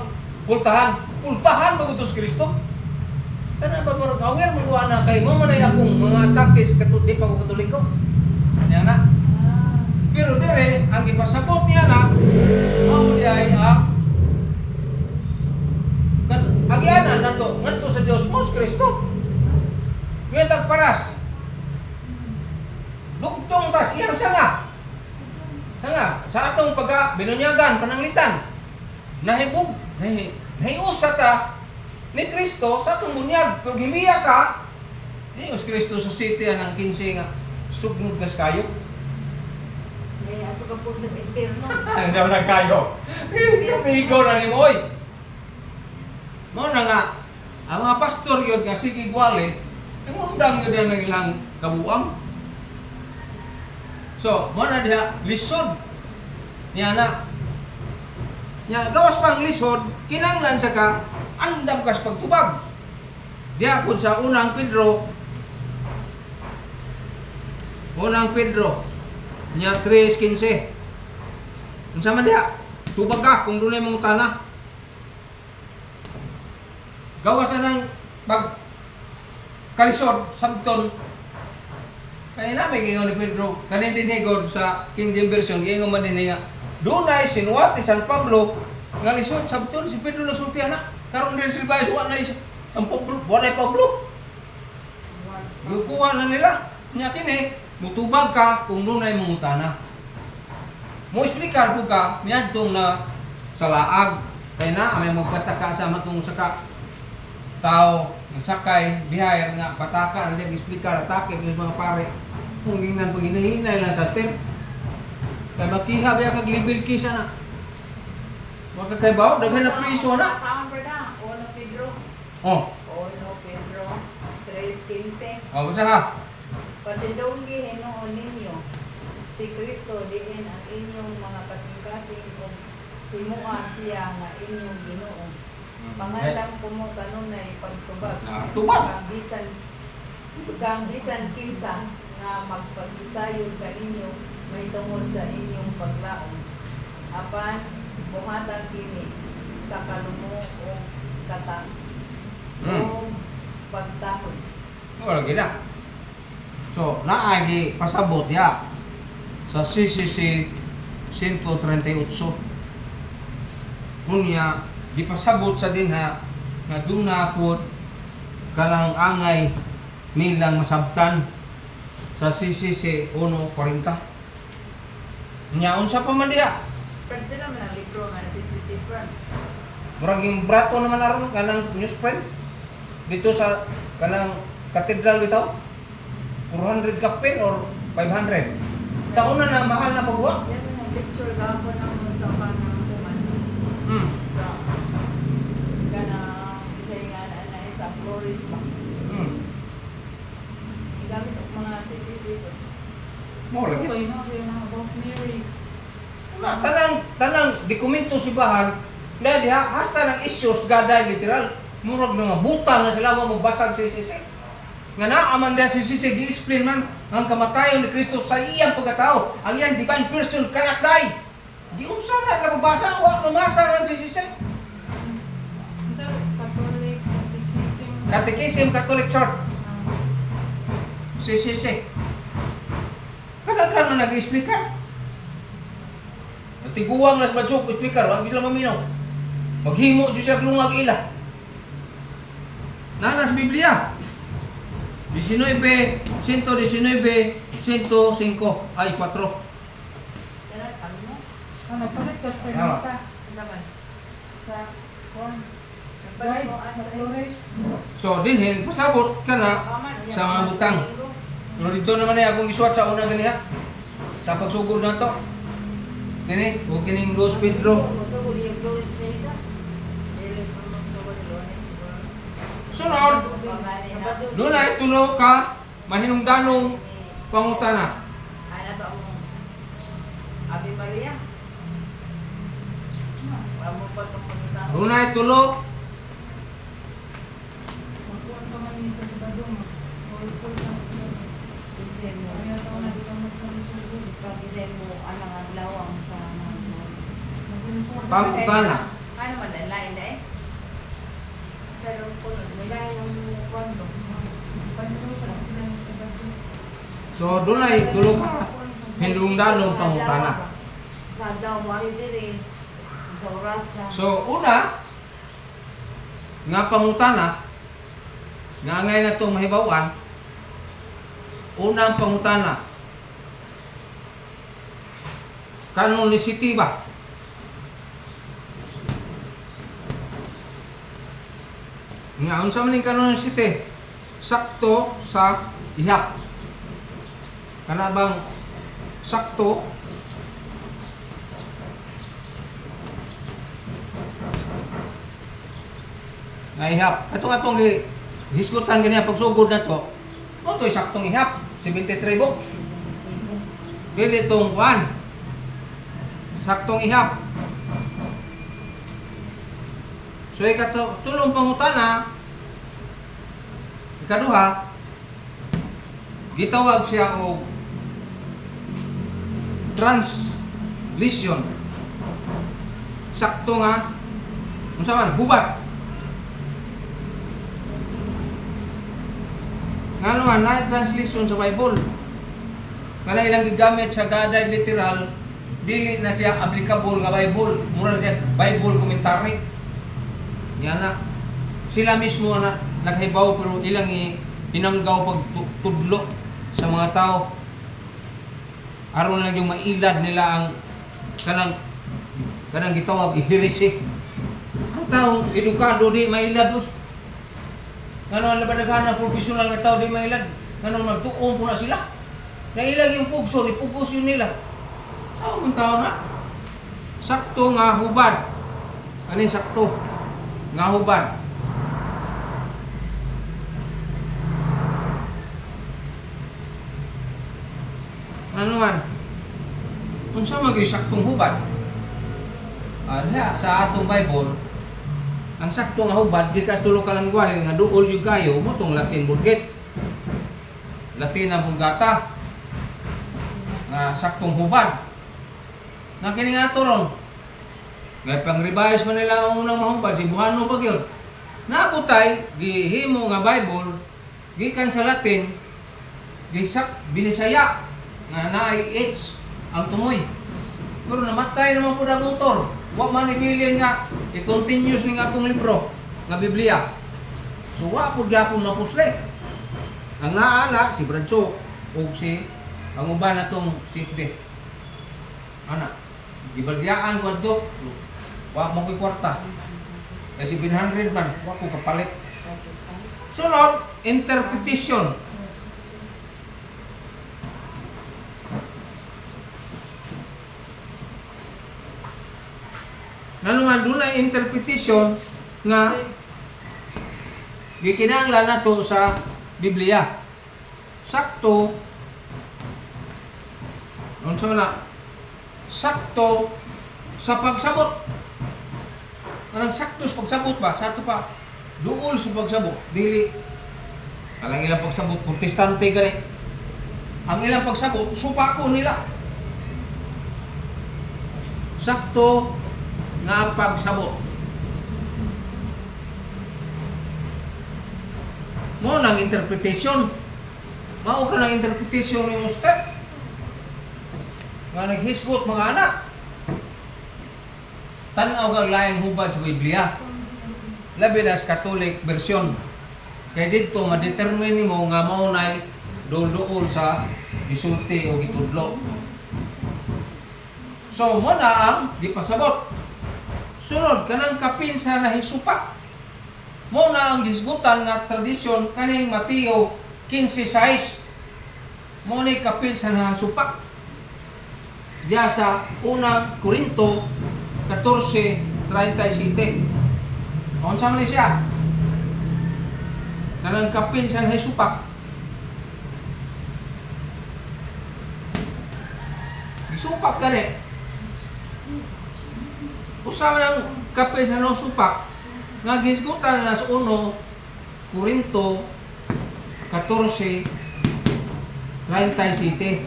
pultahan. Pultahan bago to sa Kristo. Kana ba mo aware mo na kay mo man ay akong mga takis katudi pa ko Katoliko. Nya na. Pero dire ang ipasabot niya na mao di ay agyanan nato ngadto sa Dios mo sa Kristo. Kuya tagparas. Dugtong tas iyang sanga. Sanga sa atong pagka binunyagan pananglitan. Nahibog, nahiusa ta ni Kristo sa atong bunyag. Kung himiya ka, ni Os Kristo sa city ang 15 nga sugnod kas kayo. Ato ka punta sa impierno. Ang daw na kayo. Kastigo na ni Moy. Mo na nga ang mga pastor yun nga sige gwali, nangundang yun na ilang kabuang. So, mo na diha lisod niya na. Nya gawas pang lisod, kinanglan sa ka andam kas pagtubag. Diha kun sa unang Pedro nya 3:15. Unsa man diha? Tubag ka kung dunay mong tana. Gawas na ng pag kalisod sabton. Kaya na may gingon ni Pedro, kanin din God sa King James Version, gingon man din nga, dunay sinuwat ni San Pablo nga lisod sabton si Pedro nagsulti ana. Karon diri sila bayas wa na siya. Ang Pablo, wa na Pablo. Gukuha na nila. Nya kini, mutubag ka kung dunay mong tana. Mo explicar po ka miadtong na sa laag. Kaya na amay magpataka sa matong saka tao nga sakay bihay nga pataka na diyan explicar atake ng mga pare. Kung gingan pag hinahinay lang sa ter. Kay makiha biya kag libil kisa na. Wa ka kay bawo daghan na priso na. Saan ba na? Ono Pedro. Oh, Ono Pedro. 3:15. basta ha. Pasidonggi hinoon ninyo si Kristo diin ang inyong mga kasing-kasing kung himuha siya nga inyong Ginoo. Pangalang kumo kanunay pagtubag. Tubag. Kang bisan kinsa nga magpagkisayod kaninyo mahitungod sa inyong paglaom. Apan buhatan kini sa kalumo o katang Hmm. o pagtahod. Wala gina. So, naagi pasabot ya sa CCC 138. Unya, di pasabot sa dinha nga duna po kanang angay nilang masabtan sa CCC 140. Unya, unsa pa man diha? Pero pila man ang libro nga nasisisipan. Murag yung brato naman aron kanang newsprint dito sa kanang cathedral bitaw 400 kapin or 500 sa una na mahal na pagwa. Yan ang picture gahapon ang sa kanang kuman. Hmm. Sa kanang sayangan na sa Flores ba. Hmm. Gamit og mga sisisipan. Mo lagi. So, yun ang about Mary. Tanang dokumento sibahan na diha hasta ng issues gaday literal murag nga buta na sila mo magbasag sa CCC. Nga naaman diha si CCC gi-explain man ang kamatayon ni Kristo sa iyang pagkatao. Ang iyang divine person cannot die. Di unsa na nababasa wa mamasa ran si CCC. Sa Catholic, Catechism. Catechism Catholic Church CCC. Kadaghan man nag-speaker. Tiguang na sa badsok speaker, wag sila maminaw. Maghimo jud siya lungag ila. Nanas Biblia. 19, 119, 105, ay 4. Kana salmo. Ano, palit ka sa Tama. Trinita. Naman. Sa Juan. Nagpalit mo Sa asa Flores. So dinhi pasabot ka na sa mga butang. Pero dito naman ay akong isuwat sa una ganiha. Sa pagsugod na to. Kini, huwag kining Los Pedro. Sunod, doon ay tulo ka mahinungdanong pangutana. Ana ba mo? Ave Maria. Amo pa tong pangutana. Doon ay tulo Magkuhan pa man dito sa Badong. Full lang sila. Kaya sa una dito mas nalusugod. Pagkisay mo anang adlaw ang sa pangutana. Ano man lain dai? Pero kung may lain ang kwento. Panalo pa lang sila sa Badong. So doon ay tulo ka hinungdanong pangutana. Sa daw mo diri. Sa oras sa So una nga pangutana nga ngay na itong mahibawan. Unang pangutana. Kanonicity ba? Nga unsa man ning kanonicity? Sakto sa ihap. Kana bang sakto nga ihap. Katong hisgutan ganiya pagsugod na to. Mo to'y saktong ihap, 73 books. Dili itong 1. Saktong ihap. So tulong pangutana, ikaduha, gitawag siya og translation. Sakto nga, unsa man, hubad. Nga naman, na translation sa Bible. Kala ilang gigamit sa gaday literal, dili na siya applicable nga Bible. Mura siya Bible commentary. Yan na. Sila mismo na naghibaw pero ilang hinanggaw pagtudlo sa mga tao. Aron lang yung mailad nila ang kanang gitawag heresy. Ang taong edukado di mailad dos. Ngano ang labadagan na professional nga tao di mailad. Ngano magtuon po na sila. Nailag yung pugso, ipugos yun nila. Saan mong tao na? Sakto nga hubad. Ano yung sakto? Nga hubad. Ano man? Kung saan mag saktong hubad? Sa atong Bible, ang sakto nga hubad, di ka tulog ka lang guwahe, nga duol yung kayo, mo itong Latin Vulgate. Latin ang Vulgata. Nga saktong hubad. Na kini nga ron. Ngay pang-revise man nila ang unang mahubad, si Buhano pa yun. Naputay, gihimo nga Bible, gikan sa Latin, gisak, binisaya, nga naay H ang tumoy. Pero namatay naman po ang autor. Wa man ibilin nga, i-continuous ni nga akong libro, nga Biblia. So wa po gyapon napusli. Ang naala, si Bradshaw, o si, ang uban na itong si Fde. Anak, gibagyaan ko ito. So, wa mo ko'y kwarta. Kasi 700 man, wa ko kapalit. Sunod, interpretation. Nanuman doon na interpretation nga gikinahanglan nato sa Biblia. Sakto, unsa man na? Sakto sa pagsabot. Anong sakto sa pagsabot ba? Sa ato pa, duol sa pagsabot. Dili. Ang ilang pagsabot, protestante gani. Ang ilang pagsabot, supako nila. Sakto nga pagsabot. Mo nang interpretation. Mao ka ng interpretation ng step. Nga naghisgot mga anak. Tanaw ka laing hubad sa Biblia. Labi na sa Catholic version. Kaya dito ma-determine nimo nga mao nay dool sa gisulti o gitudlo. So mo na ang gipasabot. Sunod kanang kapin sa nahisupak. Mo na ang gisgutan nga tradisyon kaning Mateo 15:6. Mo ni kapin sa nahisupak. Diya sa unang Korinto 14:37. Unsa man ni siya? Kanang kapin sa nahisupak. Gisupak gani. Usa man ang kapin sa nahisupak nga gisgutan na sa 1 Korinto 14:37.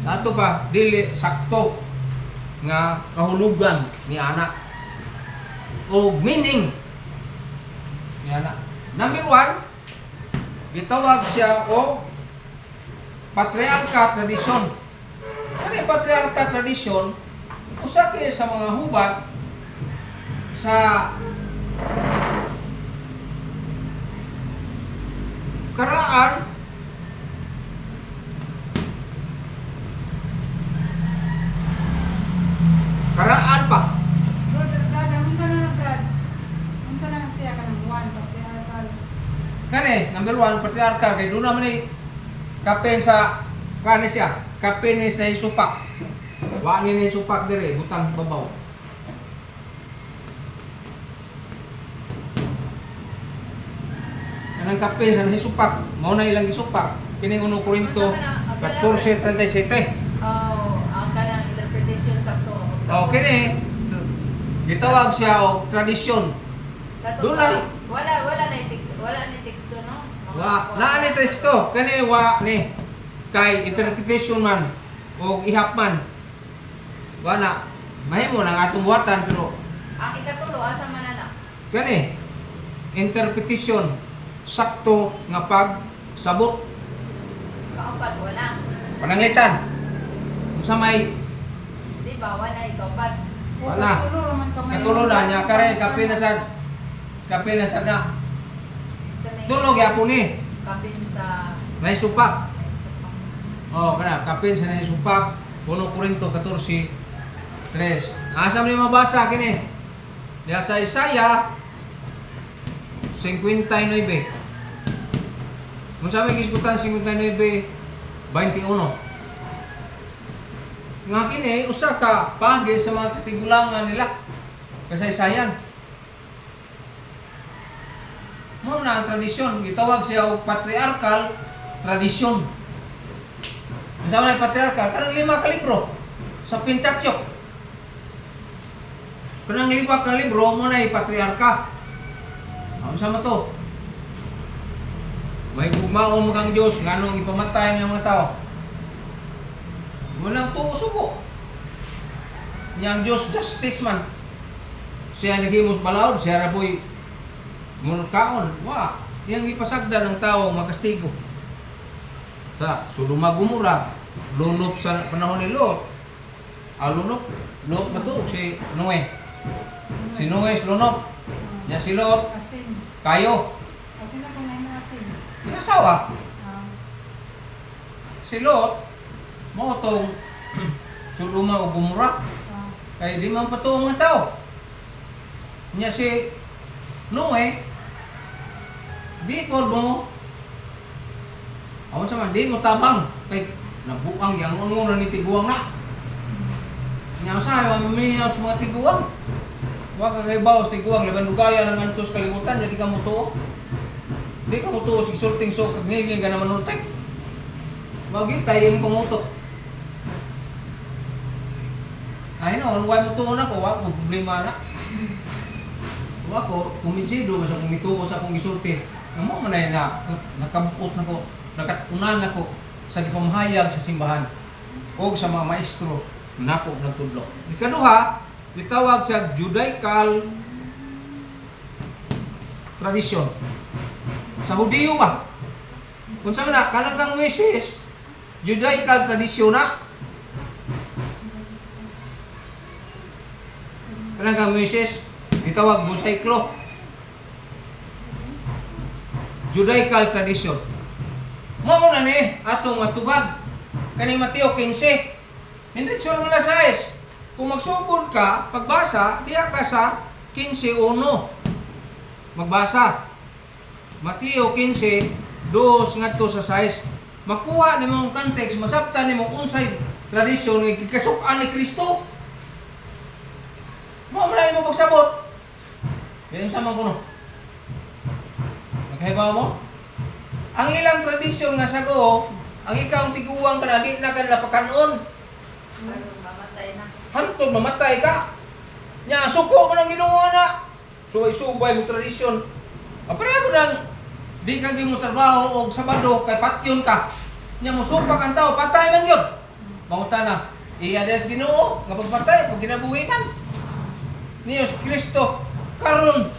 Ato pa dili sakto nga kahulugan ni anak o meaning ni anak. Number 1, gitawag siya o patriarcha tradisyon. Ano yung patriarcha tradisyon? Usa kini sa mga hubad sa karaan pa. Brother, Brad, unsa na Brad? Unsa na siya kanang one patriarchal. Kani, number 1, patriarchal. Kaya doon naman ni kapin sa kani siya. Kapin is na isupak. Wangin ni supak dire, butang babaw. Kanang kapin sa nahisupak, mao na ilang isupak. Kining 1 Korinto 14:37. Oh, ang kanang interpretation sakto. Oh, kini gitawag siya og tradisyon. Doon na. Wala na teksto no. Naa ni teksto, kani wa ni kay interpretation man o ihap man. Wa na mahimo nang atong buhatan pero Ang ikatulo asa man ana? kani interpretation sakto nga pagsabot Kaupat wala. pananglitan. Unsa may Di ba wala ikaupat? Wala. Tulo raman kamay. katulo na niya kare kape na sad na. Sa may Tulog yapon ni. kapin sa May supak. Oh, kana kapin sa naisupak 1 Korinto 14:3. Asa man mabasa kini? Diya sa Isaiah 59. Kung sabi gisgutan 59:21. Nga kini usa ka pagi sa mga katigulangan nila kasaysayan. Mo na ang tradisyon, gitawag siya og patriarchal tradisyon. Unsa man ay patriarchal? Kanang 5 ka libro sa Pentateuch. Kanang 5 ka libro mo na ay patriarka. Unsa man to? May gugmaon kang Dios nganong ipamatay ng mga tao. Walang tuo suko. Yang Diyos justice man. siya naghimos balaod, siya ra po'y munkaon. Wa, iyang ipasagda ng tao makastigo. Sa Sodoma Gomora, lunop sa panahon ni Lot. Lunop ba to? Si Noe. Si Noe is lunop. Nya si Lot, Asin. kayo. Okay na kung na yung asin. Inasawa. Ah, Si Lot, mo tong Sodoma o Gomora. ah, Kaya di man patuong ng tao. Nya si Noe, di po mo. Awan sa man, di mo tabang. Kay nabuang yang ungunan ni tiguang na. Nya sa mamamayaw sa mga tiguang. Wa ka kay bawas tiguang laban lugaya ng antos kalimutan jadi ka mo tuo. Di ka mo tuo si sulting so kagngiging ka naman untek. Magi tayong pangutok. Ay no, ano mo tuo na ko, wa mo problema na. Wa ko kuminsido masang kumituo sa akong gisulti. Amo man ay nakabuot na ko, nakatunan na ko sa gipamahayag sa simbahan o sa mga maestro nako nagtudlo. Ikaduha, gitawag sa Judaical tradition. Sa Hudiyo ba? Kung saan na, kalagang Moses, Judaical tradition na. Kalagang Moses, gitawag Mosaiklo. Judaical tradition. Mao na ni atong matubag kani Mateo 15. Hindi sure mo na size. Kung magsugod ka, pagbasa, diha ka sa 15:1. Magbasa. Mateo 15, 2 ngadto sa size. Makuha nimo ang context, masabtan nimo unsay tradisyon nga gikasuk-an ni Kristo. Mo man mo pagsabot. Yan sa mga kuno. Nakahibaw mo? Ang ilang tradisyon nga sago, ang ikaw tiguang ka na, di na ka napakanon. Ano, mamatay na. Hantod, mamatay ka. Nya, suko ka ng ginawa na. Subay-subay mo tradisyon. Aparado nang, di ka mo trabaho o Sabado, kay patyon ka. Nya, mo supak ang tao, patay man yun. Manguta na, iades Ginoo nga pagpatay, pag ginabuhi man. Niyo si Kristo, karon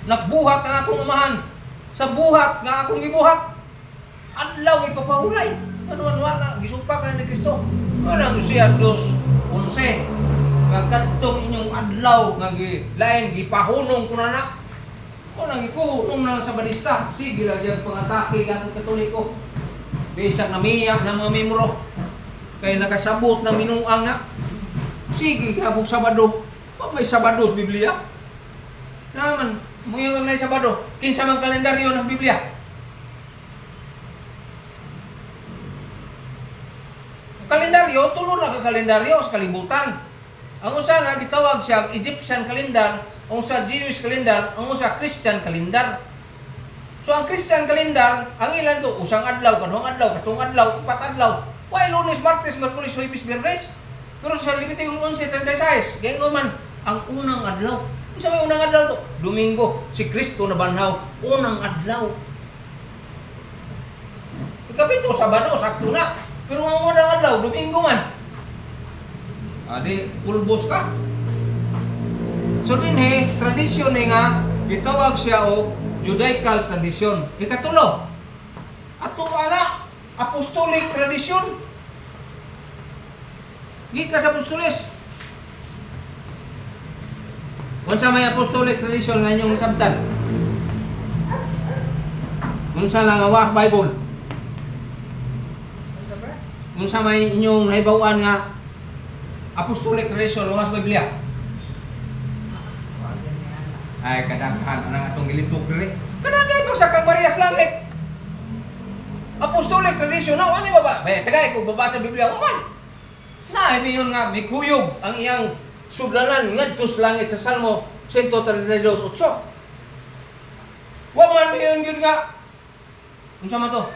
nagbuhat ang akong umahan. Sa buhat nga akong gibuhat, adlaw ipapahulay. Ano na, gisupak na ni Kristo. Ano Lucias 2:11. Kagkatong inyong adlaw nga lain gipahunong ko na na. O nang ikuhunong na sa balista. Sige lang dyan pangatake ng Katoliko. Bisag na miyak na mga membro. Kaya nakasabot na minuang na. Sige, kabog Sabado. O may Sabado sa Biblia? Naman, muyong ang Sabado. Kinsa mang kalendaryo ng Biblia? Kalendaryo, tulo na ka kalendaryo sa kalibutan. Ang usa na gitawag siya Egyptian calendar, ang usa Jewish calendar, ang usa Christian calendar. So ang Christian calendar, ang ilan to usang adlaw, kadtong adlaw, katong adlaw, upat adlaw. Why Lunes, Martes, Miyerkules, Huwebes, Biyernes? Pero sa Leviticus 11:36, gayon man ang unang adlaw. Unsa may unang adlaw to? Domingo, si Kristo na banhaw, unang adlaw. Ikapito Sabado, sakto na. Pero ang unang adlaw, Domingo man. Adi, pulbos ka. So din tradisyon nga, gitawag siya o Judaical tradition. Ikatulo, ato ana, apostolic tradition. Gika sa apostoles. Unsa may apostolic tradition nga inyong sabtan? Unsa lang nga Bible? Unsa may inyong nahibaw-an nga apostolic tradition o mas Biblia? Ay kadaghan ang atong gilitok diri. Kadaghan pa sa kang Marias Langit. Apostolic tradition na ani ba? Tagay ko babasa Biblia mo man. Na miyon nga mikuyog ang iyang sudlanan ngadto sa langit sa Salmo 132:8. Wa man miyon gyud nga. Unsa man to?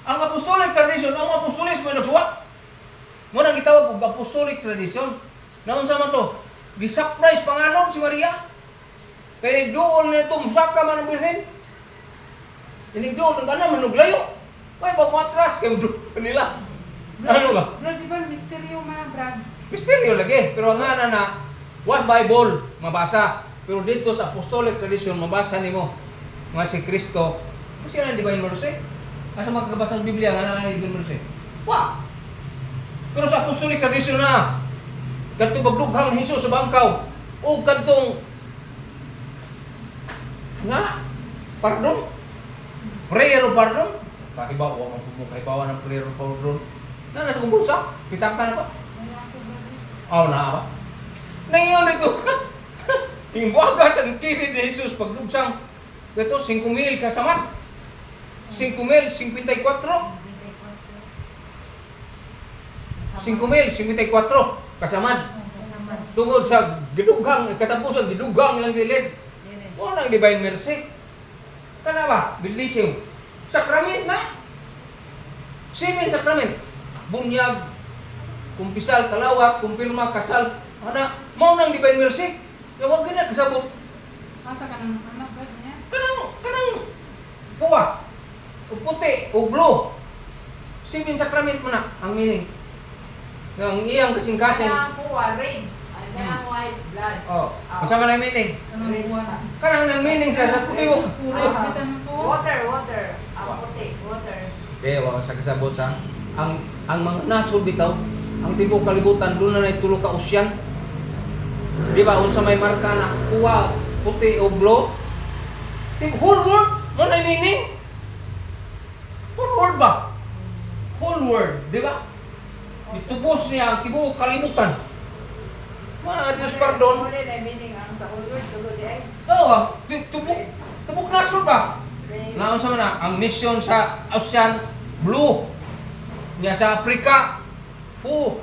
Ang apostolic tradition, ang apostolis mo nagsuwat. Mo nang gitawag og apostolic tradition. Na unsa man to? Gi-surprise panganog si Maria. Kaya nagdoon na ito, musaka man ang birhen. Nagdoon, nagana, manuglayo. May pagmatras, kaya doon nila. Ano ba? Brad, di ba misteryo mga Brad? Misteryo lagi, pero nga na was Bible, mabasa. Pero dito sa apostolic tradition, mabasa nimo nga si Kristo, kasi yan ang divine mercy. Asa magkabasa sa Biblia nga na divine mercy? Wa! Pero sa apostolic tradition na, kadto pagdughang ni Hesus sa bangkaw, o kadtong nga, pardon, prayer of pardon, kahibaw, wa man kahibawan ng prayer of pardon, na nasa kumbulsa, pitang ka na ba? Wala ako ba? Oo, na ba? Nangiyon ito. Hingwaga sa kini ni Jesus pagdugsang. Ito, 5,000 kasamat. 5,000, 54. 5,054 kasamad. Tungod sa gidugang, katapusan, gidugang lang gilid. Mo nang divine mercy. Kana ba? Bildisyo. Sakrament na. Simen sakrament. Bunyag, kumpisal, kalawak, kumpirma, kasal. Ana, mo nang divine mercy. Huwag na kasabot. Asa ka ng anak ba niya? Kanang puwa. O puti, o blue. Simen sakrament mo na ang meaning. Ang iyang kasing-kasing. Kaya po, red. Kaya white blood. Oh, unsa man ang meaning? Anong buwan? Kanang nang meaning sa puti mo. Bitan po. Water. Ang puti, water. Okay, wa sa kasabot sa ang mga nasod bitaw, ang tibok kalibutan doon na tulo ka ocean. Di ba unsa may marka na kuwa, puti o blue? Tib whole world mo na meaning. Whole world ba? Whole world, di ba? Itubos niya ang tibok kalibutan. Mga Diyos pardon. Muli na meaning ang sa whole world, tulo di ay. Oo, tubok nasod ba? Red. Naon sa mana ang mission sa ocean blue. Nya sa Africa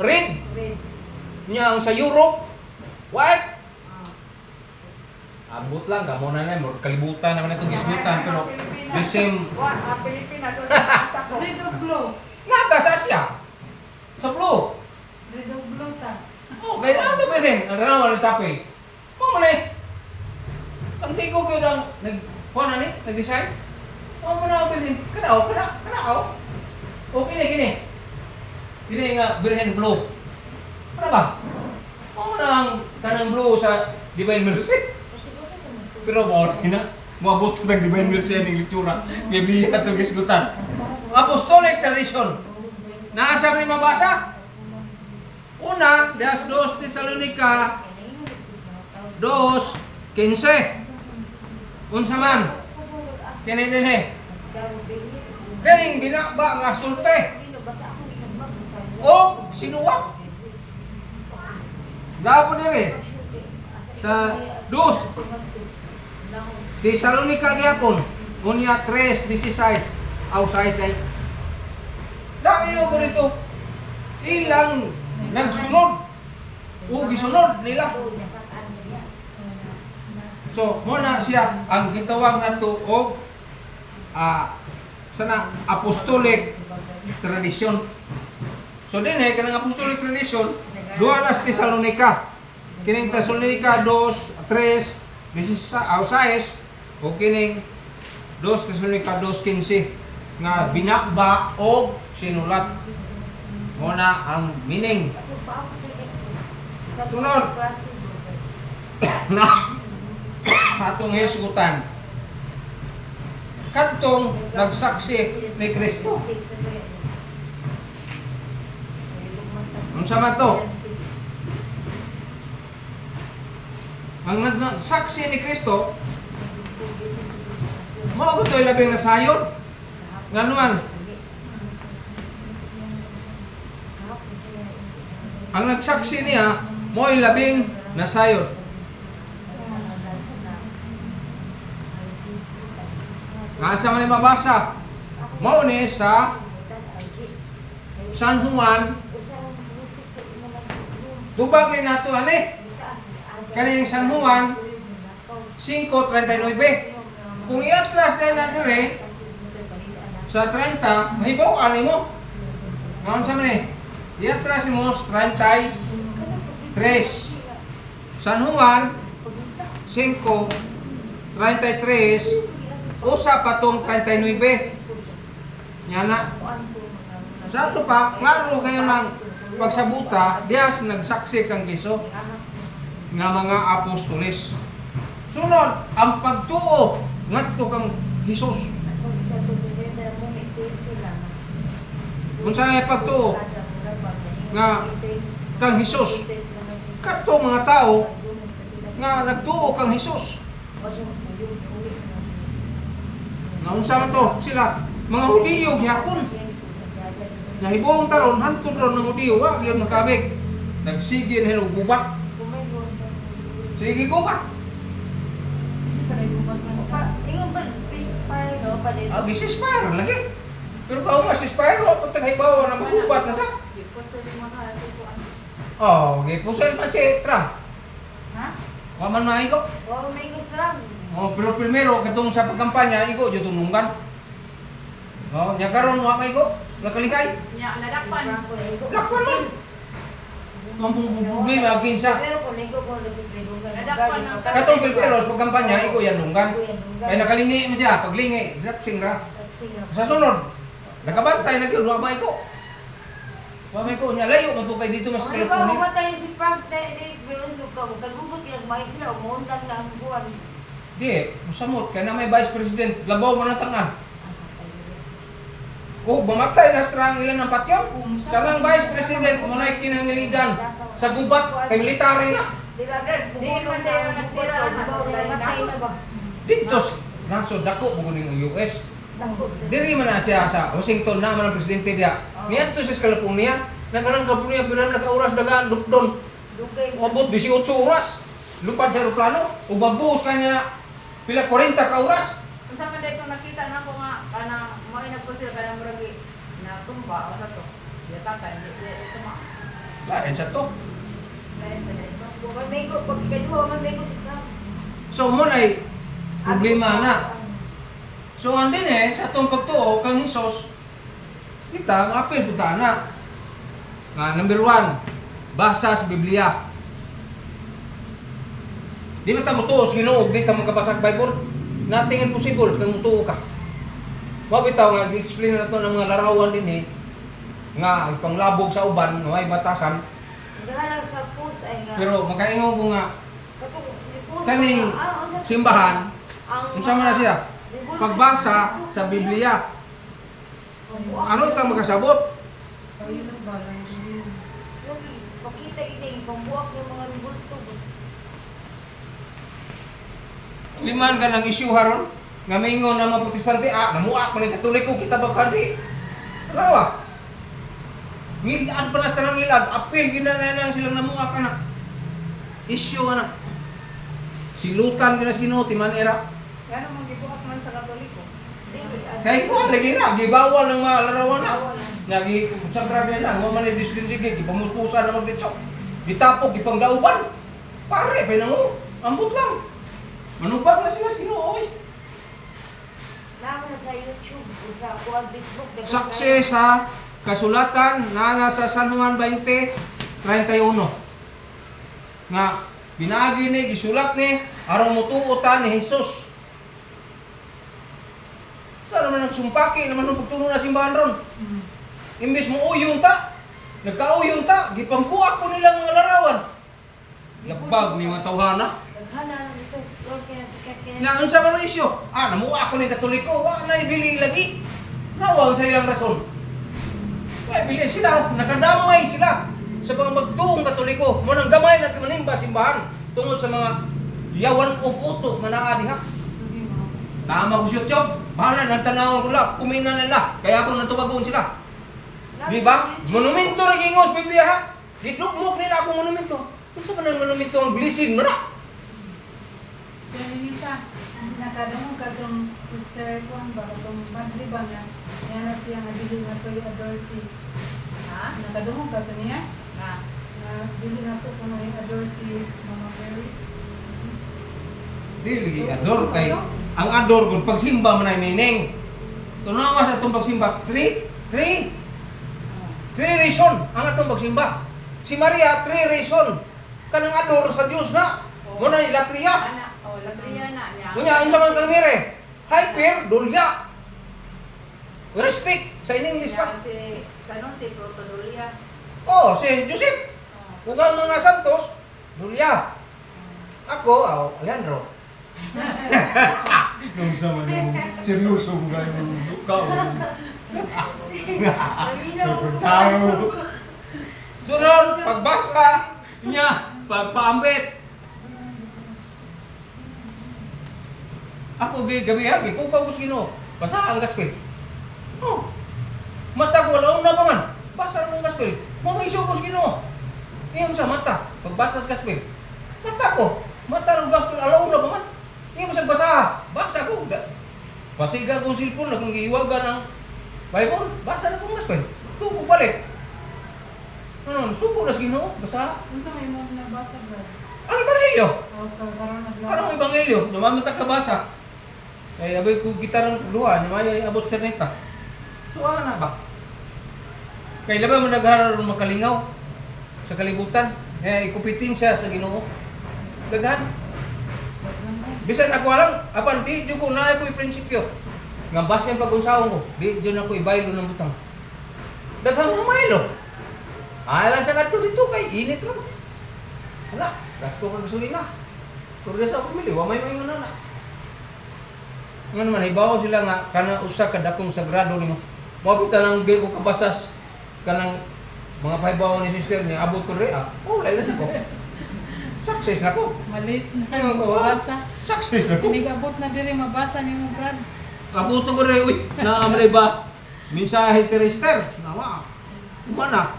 red. Red. Nya ang sa Europe white. Ah. Abot lang kamo na mo kalibutan naman itong gisgutan pero the same Pilipinas. Sa ko. Red o blue? nata sa Asia. Sa blue. Red o blue ta? Oh, kaya na ito rin. Ang tanaw ng chapel. Mo man ang tigo ko lang kuha na ni nag-design. Oh, mo na rin. Kana. Okay na kini. Kini nga Virgin Blue. Ano ba? Mo na ang kanang blue sa Divine Mercy. Pero mo na moabot ng Divine Mercy ning litsura. Biblia to gisgutan. Apostolic tradition. Naasa ni mabasa? Una, das 2 Tesalonica 2:15. Unsa man? Kini dinhi. Kaning binaba nga sulti. O sinuwak. Gapon diri sa 2 Tesalonica gyapon. Unya 3:16. Aw 6 day. Dami yo dito. Ilang nagsunod. O gisunod nila. So, muna siya ang gitawag nato og sana apostolic tradition. So dinhi kanang apostolic tradition, duha na sa Tesalonica. Kining Tesalonica 2:3-16 o kining 2 Tesalonica 2:15 nga binakba og sinulat. Muna ang meaning. Sunod. Na atong hisgutan. Kadtong nagsaksi ni Kristo. Unsa man to? Ang nagsaksi ni Kristo, mao ko to'y labing nasayod. Nganuman, ang nagsaksi niya, mo'y labing nasayod. Asa man mabasa? Mao ni sa San Juan. Tubag ni nato ani. Kaning San Juan 5:39. Kung iatras na dire sa 30, mahibaw ani mo. Ngaon sa man ni? Iatras mo 33. San Juan 5:33. Usa pa tong 39. Yana. Sa ato pa, klaro kayo ng pagsabuta, diyas nagsaksi kang Kristo nga mga apostoles. Sunod, ang pagtuo ngadto kang Hesus. Ako sa tubig na mo may sila. Unsa ay pagtuo nga kang Hesus? Kadto mga tao nga nagtuo kang Hesus. Nga unsa man to? Sila mga Hudiyo gihapon. Nahibuong taron hantod ron ng Hudiyo wa gyud makabig. Nagsige na gubat. Sige gubat. Sige pa rin gubat na. Ingon ba peacefire no pa dito? Ah, gisespire lagi. Pero kao mas spire wa pag hibaw na magubat na sa. Di ko sa mga sukuan. Oh, gipusel man si Trump. Ha? Wa man maigo. Wa may gusto lang. Oh, pero primero katong sa pagkampanya igo jud tunungan. Oh, nya karon wa maigo. Nakalihay. Nya nadakpan. Lakpan man. Ang problema agin siya. Pero kung ligo ko ligo Nadakpan ang Katong Pilperos pagkampanya igo yan lunggan. Kaya nakalingi man siya, paglingi, lapsing ra. Sa sunod, nakabantay na gyud wa maigo. Wa maigo nya layo man to kay dito mas Ano ba California. umatay si Frank Day Brown ka kagubot kinagmay sila umundang na ang buwan. Di, musamot kay na may vice president, labaw man ang tangan. Oh, mamatay na strang ilan ng patyon. Kanang vice president mo na kinahangiligan sa gubat kay military na. Di ba Brad? Bumulong na ang nagtira na matay na ba? Dito naso dako mo kuning US. Dako. Diri man na siya sa Washington na man ang presidente dia. Niadto sa California, nagkanang California pero naka-oras dagaan dukdon. Dugay. Abot 18 oras. Lupad sa eroplano, ug mabuhos kanya na pila 40 ka oras. Unsa man dayto nakita na ko nga kana mo ina po sila kana murag na tumba o sa to. Yatakan di ito ma. Lain sa to. Lain sa dayto. Bukan mego pag ikaduha man mego si Frank. So mo na problema na. So andin sa atong pagtuo kang Hesus, kita apil punta na. Nga number 1, basa sa Biblia. Di ba ta mutuo sa Ginoo, di ta magkabasa sa Bible? Nothing impossible kung mutuo ka. Wa bitaw nga gi-explain na to ng mga larawan din nga panglabog sa uban, may batasan. Gahala sa post ay nga. Pero makaingon ko nga Katong post kaning simbahan, unsa man na siya? Pagbasa sa Biblia. Ano ta makasabot? Ayun ang balay. Pakita ini pambuak ng mga bulto. Liman ka ng issue haron nga mingon na mga protestante namuak man ni Katoliko kita ba kadi. Rawa. Ngilad pa na sa nang ilad, apil ginana silang namuak ana. Issue ana. Silutan kina sa Ginoo ti manera. Kaya naman gibuhat man sa Katoliko. Kay ko lagi na gibawal ng mga larawan na. Nagi sabra na mo man ni discriminate gipamuspusan na magditso. Gitapok gipangdauban. Pare pa nang ambot lang. Manubag na sila sa Ginoo oy. Namo na sa YouTube o sa kuan Facebook Saksi sa kasulatan na nasa San Juan 20:31 nga pinaagi ni gisulat ni aron mutuotan ni Hesus. Sa naman nagsumpaki naman ng pagtuno na simbahan ron. Imbes mo uyon ta, nagkauyon ta, gipambuak ko nilang mga larawan. Labag ni mga tawhana. Daghana dito kuan kina sikat kina. Na unsa man ang isyu? Namuak ko ni Katoliko, wa na dili lagi. Rawang sa ilang rason. Kaya bili sila, nakadamay sila sa mga magtuong Katoliko. Mo nang gamay na manimba simbahan tungod sa mga yawan og utok nga naa diha. Tama ko sa YouTube, bahala nang tanaw ko lang, kumina nila. Kaya ako natubagon sila. Di ba? Monumento ra gingos Biblia ha. Gidugmok nila akong monumento. Unsa man ang monumento ang blessing mo na? Kaya Ninita, nakadungog ka itong sister ko, itong madli ba na, yan na siya nabili na ito yung adore si, ha? Nakadungog ka ito niya? Ha? Nabili na ito kung yung adore si Mama Mary. Dili ador kay ang ador gud pagsimba man ay meaning. Tunawa sa atong pagsimba, three reason ang atong pagsimba. Si Maria, 3 reason. Kanang ador sa Dios na. Mo na latria. Ana, latria na niya. Unya unsa man kang mere? Hyper dulya. Respect sa English pa. Si, si Protodolia. Oh, si Joseph. Ug ang mga santos, dulya. Ako, Alejandro. Nung sa man, seryoso mo kayo ikaw. Tayo. Sunod, pagbasa niya, pagpaambit. Ako gabi-gabi, kung pagos Ginoo, basa ang gospel. Oh. Mata ko laom na pa man. Basa ang gospel. Mamaisog ko Ginoo. Iyon sa mata, pagbasa sa gospel. Mata ko, mata ng gospel alaom na pa man. Iyon sa basa, basa ko. Pasiga kong cellphone na kung giiwagan ng Bible, basa na kong gospel. Tuko balik. Ano, suko na sa Ginoo, basa. Unsa may mo nabasa brad? Ang ebanghelyo. O karon naglaban. Karong ebanghelyo, namamit ka basa. Kaya abay ko kita ng luha, namaya abot sa neta. So na ba? Kaya laban mo nagharar makalingaw sa kalibutan. Eh, ikupitin siya sa Ginoo. Daghan. Bisan ako alam, apan di jud ko na ako'y prinsipyo. Nga base ang pag-unsawon ko, di jud ako ibaylo ng butang. Daghang mga maylo. Lang sa kadto dito kay init ron. Wala, gasto ka gasolina. Kurda sa pamilya, wa may maingon na. Nga naman, ibaw sila nga, kana usa ka dakong sagrado nimo. Mabita ng bigo kabasas, kanang mga pahibaw ni sister niya, abot ko rin, oh, laila sa ko. Success na ko. Malit na Ano ko, mabasa. Success na ko. Inigabot na diri mabasa nimo brad. Abot ko rin, uy, naamre ba? Mensahe ti Rister, nawa, umana,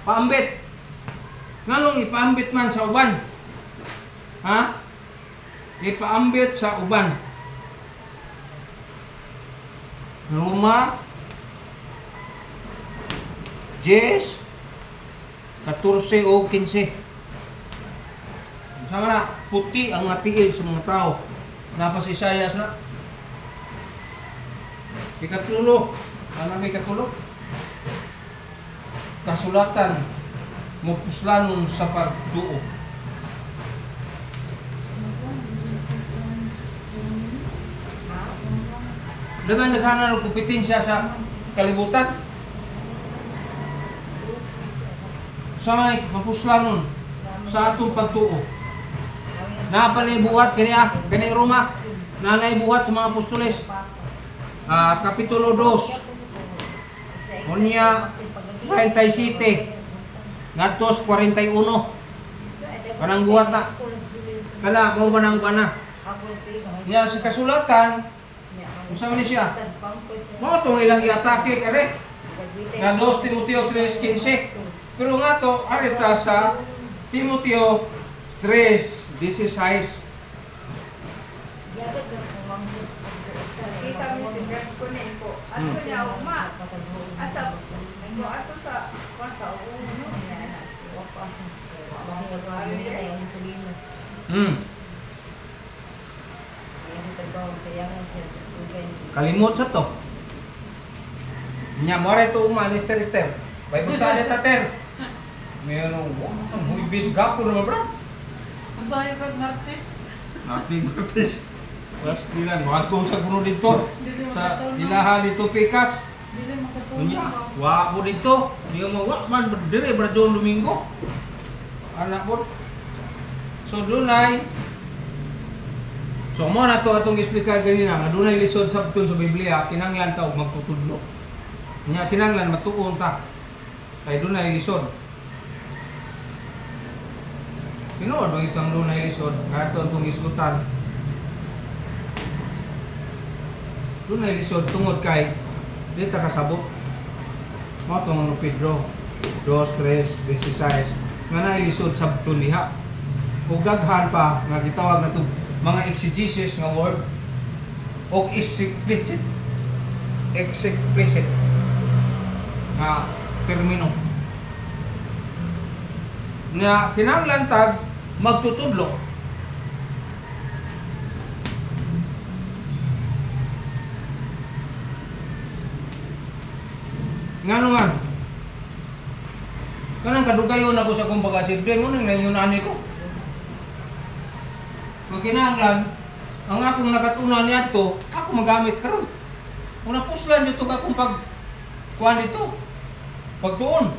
paambit. Nganong ipaambit man sa uban? Ha? Ipaambit sa uban. Roma 10, 14 o 15. Sama na, puti ang matiil sa mga tao. Napa si Isaias na. Ikatulo. Ano may katulo? Kasulatan mo puslanon sa pagduo. Laban naghanan og kompetensya sa kalibutan. Sama na mapuslanon sa atong pagtuo. Napanay buhat kani Roma. Nanay buhat sa mga apostoles. Kapitulo 2. Unya 37. Ngatos 41. Kanang buhat na. Kala mo ba nang bana? Yan sa kasulatan. Unsa man ni siya? Mao tong ilang iatake kare. Nga 2 Timoteo 3:15. Pero nga to aresta sa Timoteo 3:16. Kita mo si Brad ko na po. Ano niya uma? Asa mo ato sa kwasa uno niya na. Kalimot sa to. Nya mo ra to uma ni Stер. Bible study ta ter. Meron ang huibis gapo naman bro. Usahay brad Martes. Nating artist. Plus nila mo ato sa kuno dito sa ilaha dito Pikas. Dili makatulog. Unya, wa mo dito. Di mo wa man dire bra John Domingo. Anak mo. So dunay. So mo na to atong explicar ganina nga dunay lisod sabton sa Biblia kinahanglan ta og magtutudlo. Nya kinahanglan matuon ta. Kay dunay lisod. Tinuod ba itong dunay lisod? Ato itong isgutan. Dunay lisod tungod kay di ta kasabot. Mao tong Pedro 2:3-16 nga naay lisod sabton diha. Ug daghan pa nga gitawag na mga exegesis nga word o explicit nga termino nga kinahanglan tag magtutudlo. Ngano man kanang kadugayon ako sa kong pagkasimple mo nang nayunani ko. Kung kinahanglan, ang akong nakatunan niya to, ako magamit karon. Una puslan dito akong kuan dito. Pagtuon.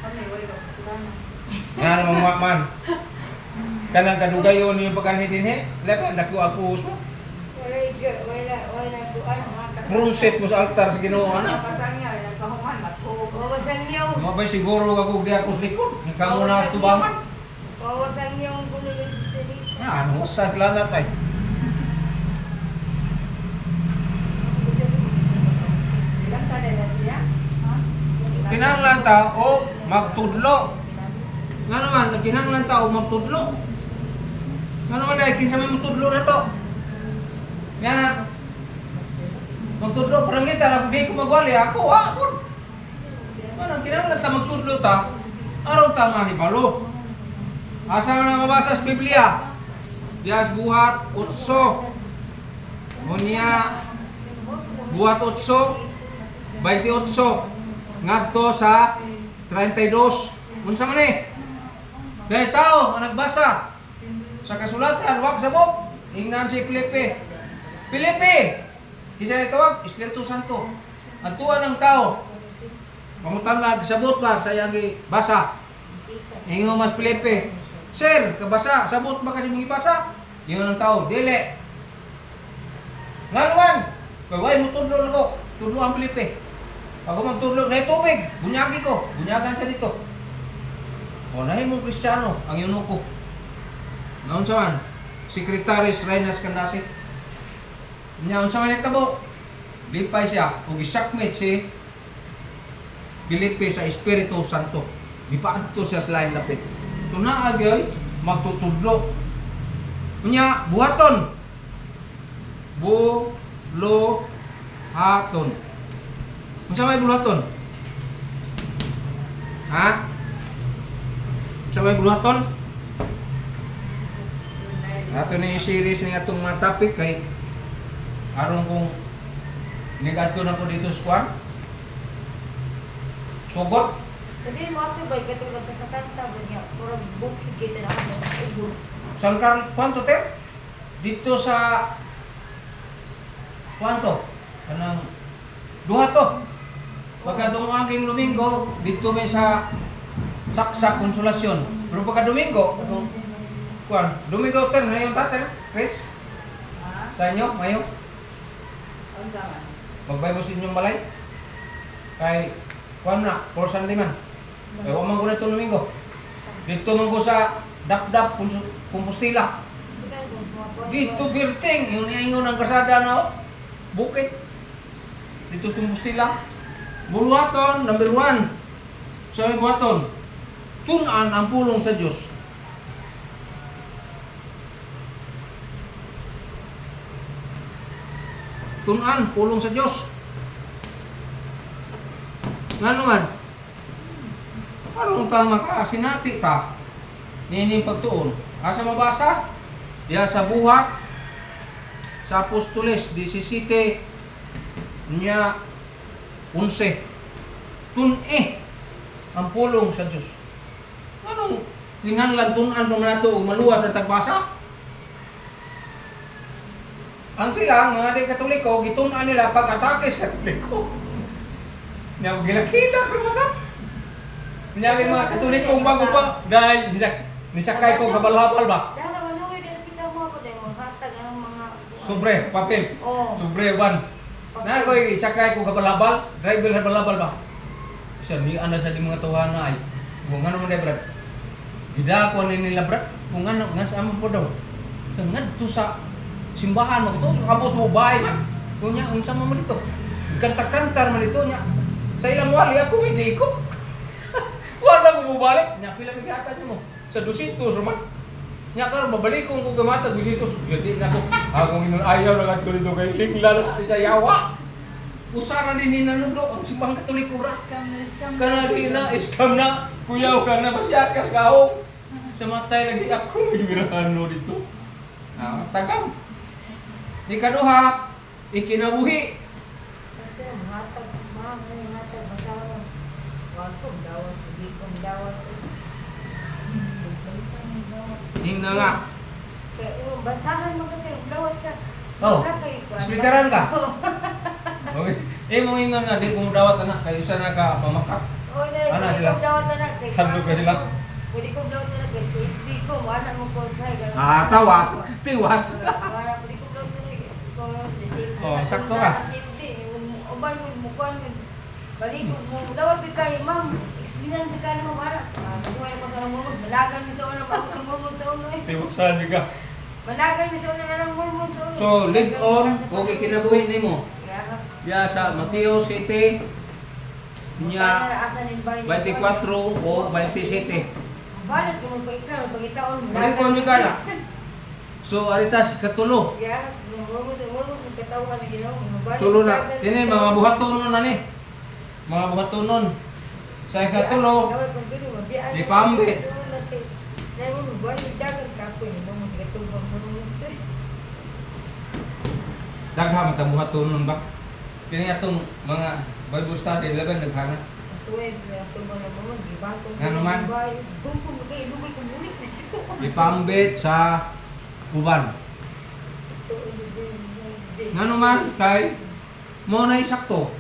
Kami wala ko sila. Yan mga man. Kanang kadugayon yung pagkanhitinhi. Lepa, naku ako mo. Wala ko ano nga. Room set mo sa altar sa Ginoo ana. Pasangya, nagkahuman, matuhog. Wawasangyaw. Mabay siguro ako di ako sa likod. Ikaw mo na sa tubangan. Wawasangyaw kung nililistili. Ano sa lanat ay. Ilang sa nila siya? Kinahanglan ta o magtudlo. Nga naman, kinahanglan ta o magtudlo. Nga naman ay kinsa may magtudlo na to. Yan na. Magtudlo, parang kita na di ko magwali ako ha. Parang kinahanglan ta magtudlo ta. Araw ta mahibalo. Asa na mabasa sa Biblia? Diyas buhat 8. Munya buhat 8. 28. Ngadto sa 32. Unsa man ni? Dahil tao ang nagbasa sa kasulatan, wag sa book. Ingnan si Filipe. Filipe! Isa itawag, Espiritu Santo. Ang tuwa ng tao. Pamutanlag, sabot ba sa iyang basa? Ingo mas Filipe. Sir, kabasa, sabot ba kasi mga ibasa? Ingo ng tao, dili. Nga naman, kaway mo tudlo na ko. Tudlo ang Filipe. Pag ako magtudlo, na tubig, bunyagi ko. Bunyagan siya dito. O, nahin mong Kristiyano, ang yunuko. Naon sa man, Secretaris Reynas Candasit. Naon sa man itabo, lipay siya, o gisakmit si Filipe sa Espiritu Santo. Gipaadto siya sa lain lapit. Ito na agay, magtutudlo. Kunya, buhaton. Bulohaton. Unsa may buluhaton? Ha? Unsa may buluhaton? Ato na yung series ng atong mga topic kay aron kung nigadto na ko dito sa kwan. Sugot. Sabihin mo ito ba, katulad sa kakanta ba niya, purang bukid kita na ako, ubos. Saan ka, kwanto te? Dito sa kwanto? Kanang duha to. Pagka dumanging Domingo, dito may sa Saksa Konsolasyon. Pero pagka Domingo, kuan, Domingo ter na yung tater, Chris. Ha? Sa inyo, mayo. Ang sama. Magbay mo sa inyong balay. Kay kuan na, for Sunday man. Kaya huwag man ko na ito Domingo. Dito man ko sa Dapdap, Compostela. Dito Birting, yung ingon ng kasada na bukit. Dito Compostela. Buluhaton, number 1. Sa may buhaton, tunan ang pulong sa Diyos. Tunan, pulong sa Diyos. Nga naman, parang ta makasinati ta. Nining pagtuon. Asa mabasa? Diya sa buhat, sa Apostoles 17, niya 11. Tun-e ang pulong sa Diyos. Anong kinahanglan tunan pa man nato og maluwas sa tagbasa? Ang sila, mga di Katoliko, gitunan nila pag-atake sa Katoliko. Niya magilakita pero masat. Niya mga Katoliko bago pa dahil nisakay ko kabal-habal ba? Dahil naman nuwi, dahil kita mo ako dahil hatag ang mga... Sobre, papel. Oo. Sobre 1. Na ko isakay ko kabal-habal, driver habal-habal ba? Isa ni ana sa di mga tuwana ay. Kung ano man day brad. Gida ko ni nila brad. Kung ano nga sa amo po daw. So ngadto sa simbahan mo to, abot mo bahay man. Kunya unsa man dito? Kanta-kantar man dito nya. Sa ilang wali ako hindi ko. Wala mo balik. Nya pila bigatan mo. Sa 200 man. Nya karon mabalik ko kung gamata 200. Jadi nako. Ako nginon ayaw na kadto dito kay linglan sa yawa. Usara din ni nanundo ang simbang Katoliko bra. Scam Kana di na iskam na kuyaw ka na masyakas kaong. Sa matay lagi ako may birano dito. Tagam. Di kaduha ikinabuhi. Kasi hatag, mga hatag, magdawat. Wag kong dawat, hindi kong dawat. Ning na nga. Kaya basahan mo kasi, dawat ka. Oh, Wala kayo ka. explikaran ka. Okay. Mong ingon nga di kung dawat anak kayo sa naka pamakat. Oh, dahil Ano pwede sila? kong dawat na kay Handog ka sila? Pwede kong dawat na kay safety ko. ko, wala mo ko sa Ah, tawa. Tiwas. Wala ko di ko daw ko Oh, sakto ka. Uban ko mo kuan balik mo dawat kay ma'am. Explain ka mo para. Buhay ko sa mo balagan mi sa ulo mo sa ulo. Tiwasan juga. Managan mi sa ulo na lang mo sa ulo. So, lead on, okay kinabuhi nimo. Kaya Ya sa Mateo City nya 24 o 27. balik ko mo ikaw pag itaon mo. Balik ko nyo gala. So, aritas katulo. Kaya mo katawan ni Ginoo. Tulo na. Ini mga buhatonon na ni. Mga buhatonon. Sa ikatulo, di pambe. Dagha man ta buhatonon ba? Kini atong mga Bible study laban daghana. Ano man? Ipambit sa uban. Ngano man kay mo na isakto.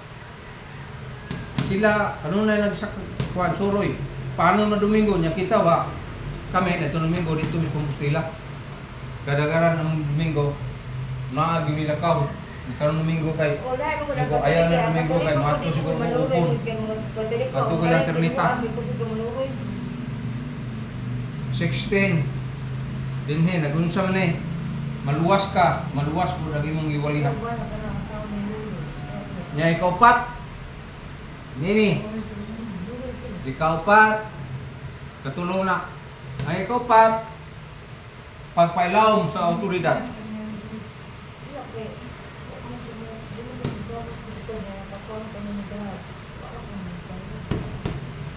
Sila ano na nagsakto kuan suroy. Paano na Domingo nya kita ba? Kami na Domingo dito sa Compostela. Kadagaran ng Domingo na gimilakaw. Karon Domingo kay ayaw na Domingo kay mato siguro mo upon. Ato ko lang ternita. 16. Dinhe nagunsa man eh. Maluwas po lagi mong iwalihan. Nya ikaw pat. Nini, ikaw pat. Katulong na. Ay ikaw pat. Pagpailawom sa awtoridad.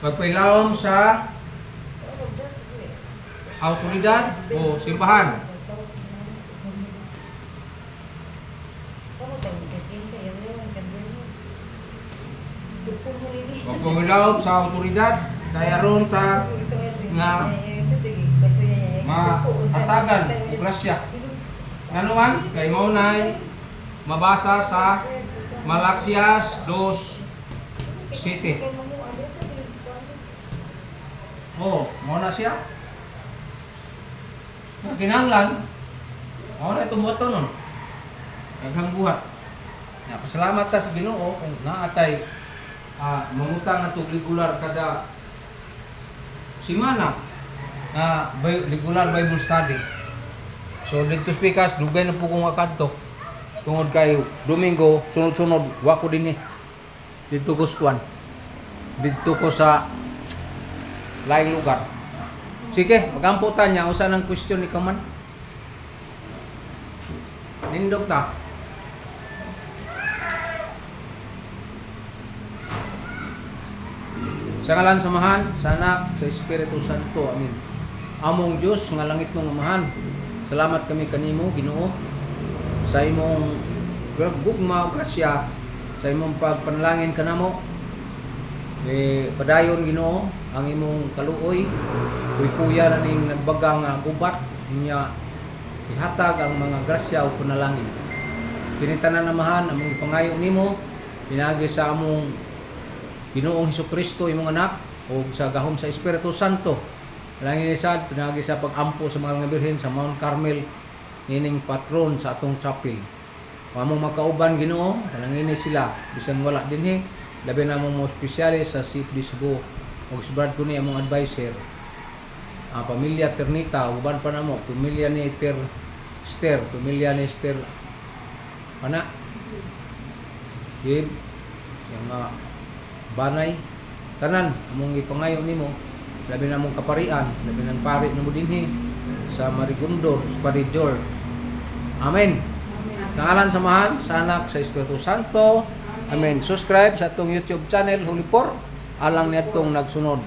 Pagpailawom sa awtoridad o simbahan. Pagpailawom sa awtoridad kaya ron ta nga maatagan o grasya. Ano man kay maunay mabasa sa Malakias 2:7. Oh, mo na siya. Kinahanglan, mo na tumuto nun. Daghang buhat. Ya, pasalamat ta sa Ginoo kung naatay mangutang na regular kada semana na regular Bible study. So dito speakers dugay na po kung akadto. Tungod kay Domingo sunod-sunod wa ko dinhi. Dito ko skuan. Dito ko sa laing lugar. Sige, magamputan niya usa nang question ni kaman. Nindog ta. Sa ngalan samahan, sa Anak, sa Espiritu Santo. Amin. Among Diyos nga langit mong amahan. Salamat kami kanimo, Ginoo, sa imong gugma o grasya, sa imong pagpanalangin kanamo. Padayon Ginoo ang imong kaluoy. Puy-puya na ning nagbagang gubat niya ihatag ang mga grasya o panalangin. Kini tanan amahan among ipangayo nimo pinaagi sa among Ginoong Hesukristo imong anak o sa gahom sa Espiritu Santo. Langin sad pinagi sa pag-ampo sa mga birhen sa Mount Carmel nining patron sa atong chapel. Among makauban Ginoo, langin sila bisan wala dinhi, labi na mo spesyalis sa CFD Cebu ug subad ko ni among advisor. Pamilya Ternita, uban pa namo, pamilya ni Esther, pamilya ni Esther ana. Gib yang banay tanan among ipangayo nimo labi na mong kaparian labi nang pari namo dinhi sa Marigundo sa Parijor. Amen. Sa ngalan samahan sa Anak sa Espiritu Santo. Amen. Subscribe sa atong YouTube channel Holy Por alang niadtong nagsunod.